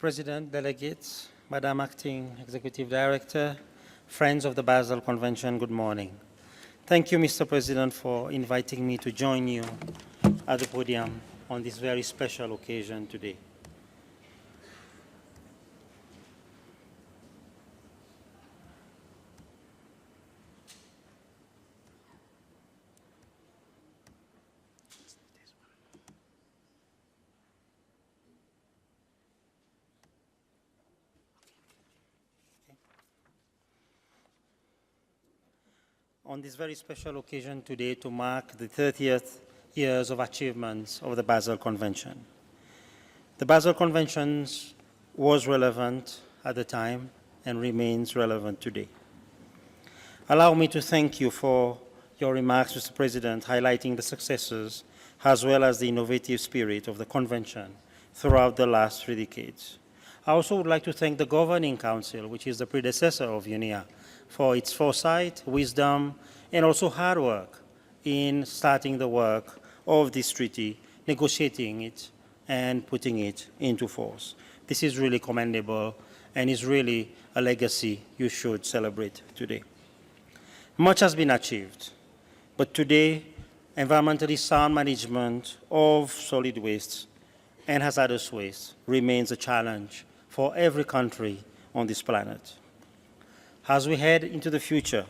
President, delegates, Madam Acting Executive Director, friends of the Basel Convention, good morning. Thank you, Mr. President, for inviting me to join you at the podium on this very special occasion today. On this very special occasion today to mark the 30th years of achievements of the Basel Convention. The Basel Convention was relevant at the time and remains relevant today. Allow me to thank you for your remarks, Mr. President, highlighting the successes as well as the innovative spirit of the Convention throughout the last 3 decades. I also would like to thank the Governing Council, which is the predecessor of UNIA, for its foresight, wisdom, and also hard work in starting the work of this treaty, negotiating it, and putting it into force. This is really commendable and is really a legacy you should celebrate today. Much has been achieved, but today, environmentally sound management of solid waste and hazardous waste remains a challenge for every country on this planet. As we head into the future,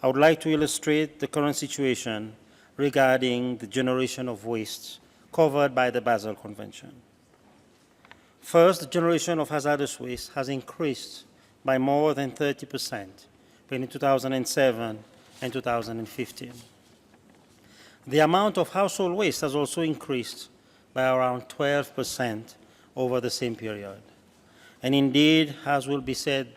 I would like to illustrate the current situation regarding the generation of waste covered by the Basel Convention. First, the generation of hazardous waste has increased by more than 30% between 2007 and 2015. The amount of household waste has also increased by around 12% over the same period. And indeed, as will be said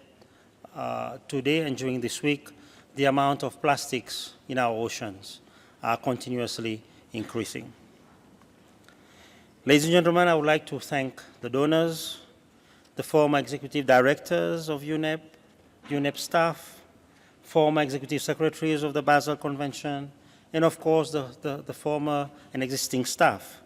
today and during this week, the amount of plastics in our oceans are continuously increasing. Ladies and gentlemen, I would like to thank the donors, the former executive directors of UNEP, UNEP staff, former executive secretaries of the Basel Convention, and of course the former and existing staff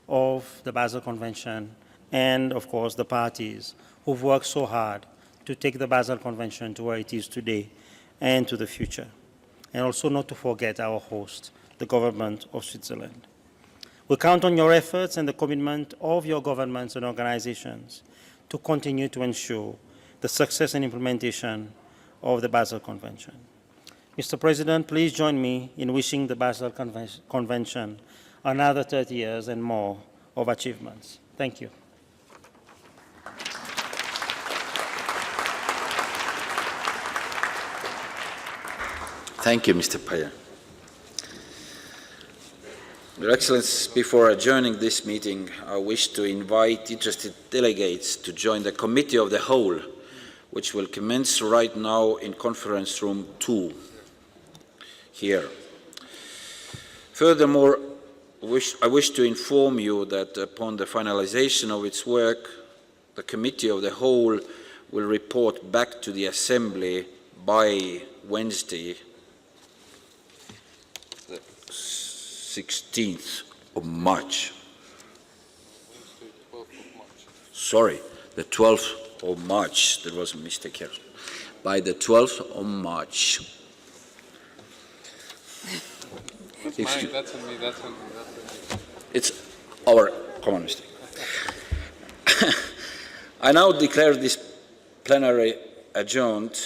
of the Basel Convention, and of course the parties who've worked so hard to take the Basel Convention to where it is today and to the future. And also not to forget our host, the government of Switzerland. We count on your efforts and the commitment of your governments and organizations to continue to ensure the success and implementation of the Basel Convention. Mr. President, please join me in wishing the Basel Convention another 30 years and more of achievements. Thank you. Thank you, Mr. Paya. Your Excellency, before adjourning this meeting, I wish to invite interested delegates to join the Committee of the Whole, which will commence right now in Conference Room 2, here. Furthermore, I wish to inform you that upon the finalization of its work, the Committee of the Whole will report back to the Assembly by Wednesday, the 16th of March. Sorry, the 12th of March. There was a mistake here. By the 12th of March. That's mine, that's on me, that's on me. It's our common mistake. I now declare this plenary adjourned,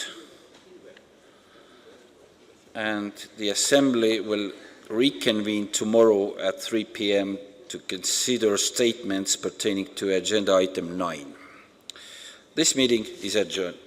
and the Assembly will reconvene tomorrow at 3 p.m. to consider statements pertaining to Agenda Item 9. This meeting is adjourned.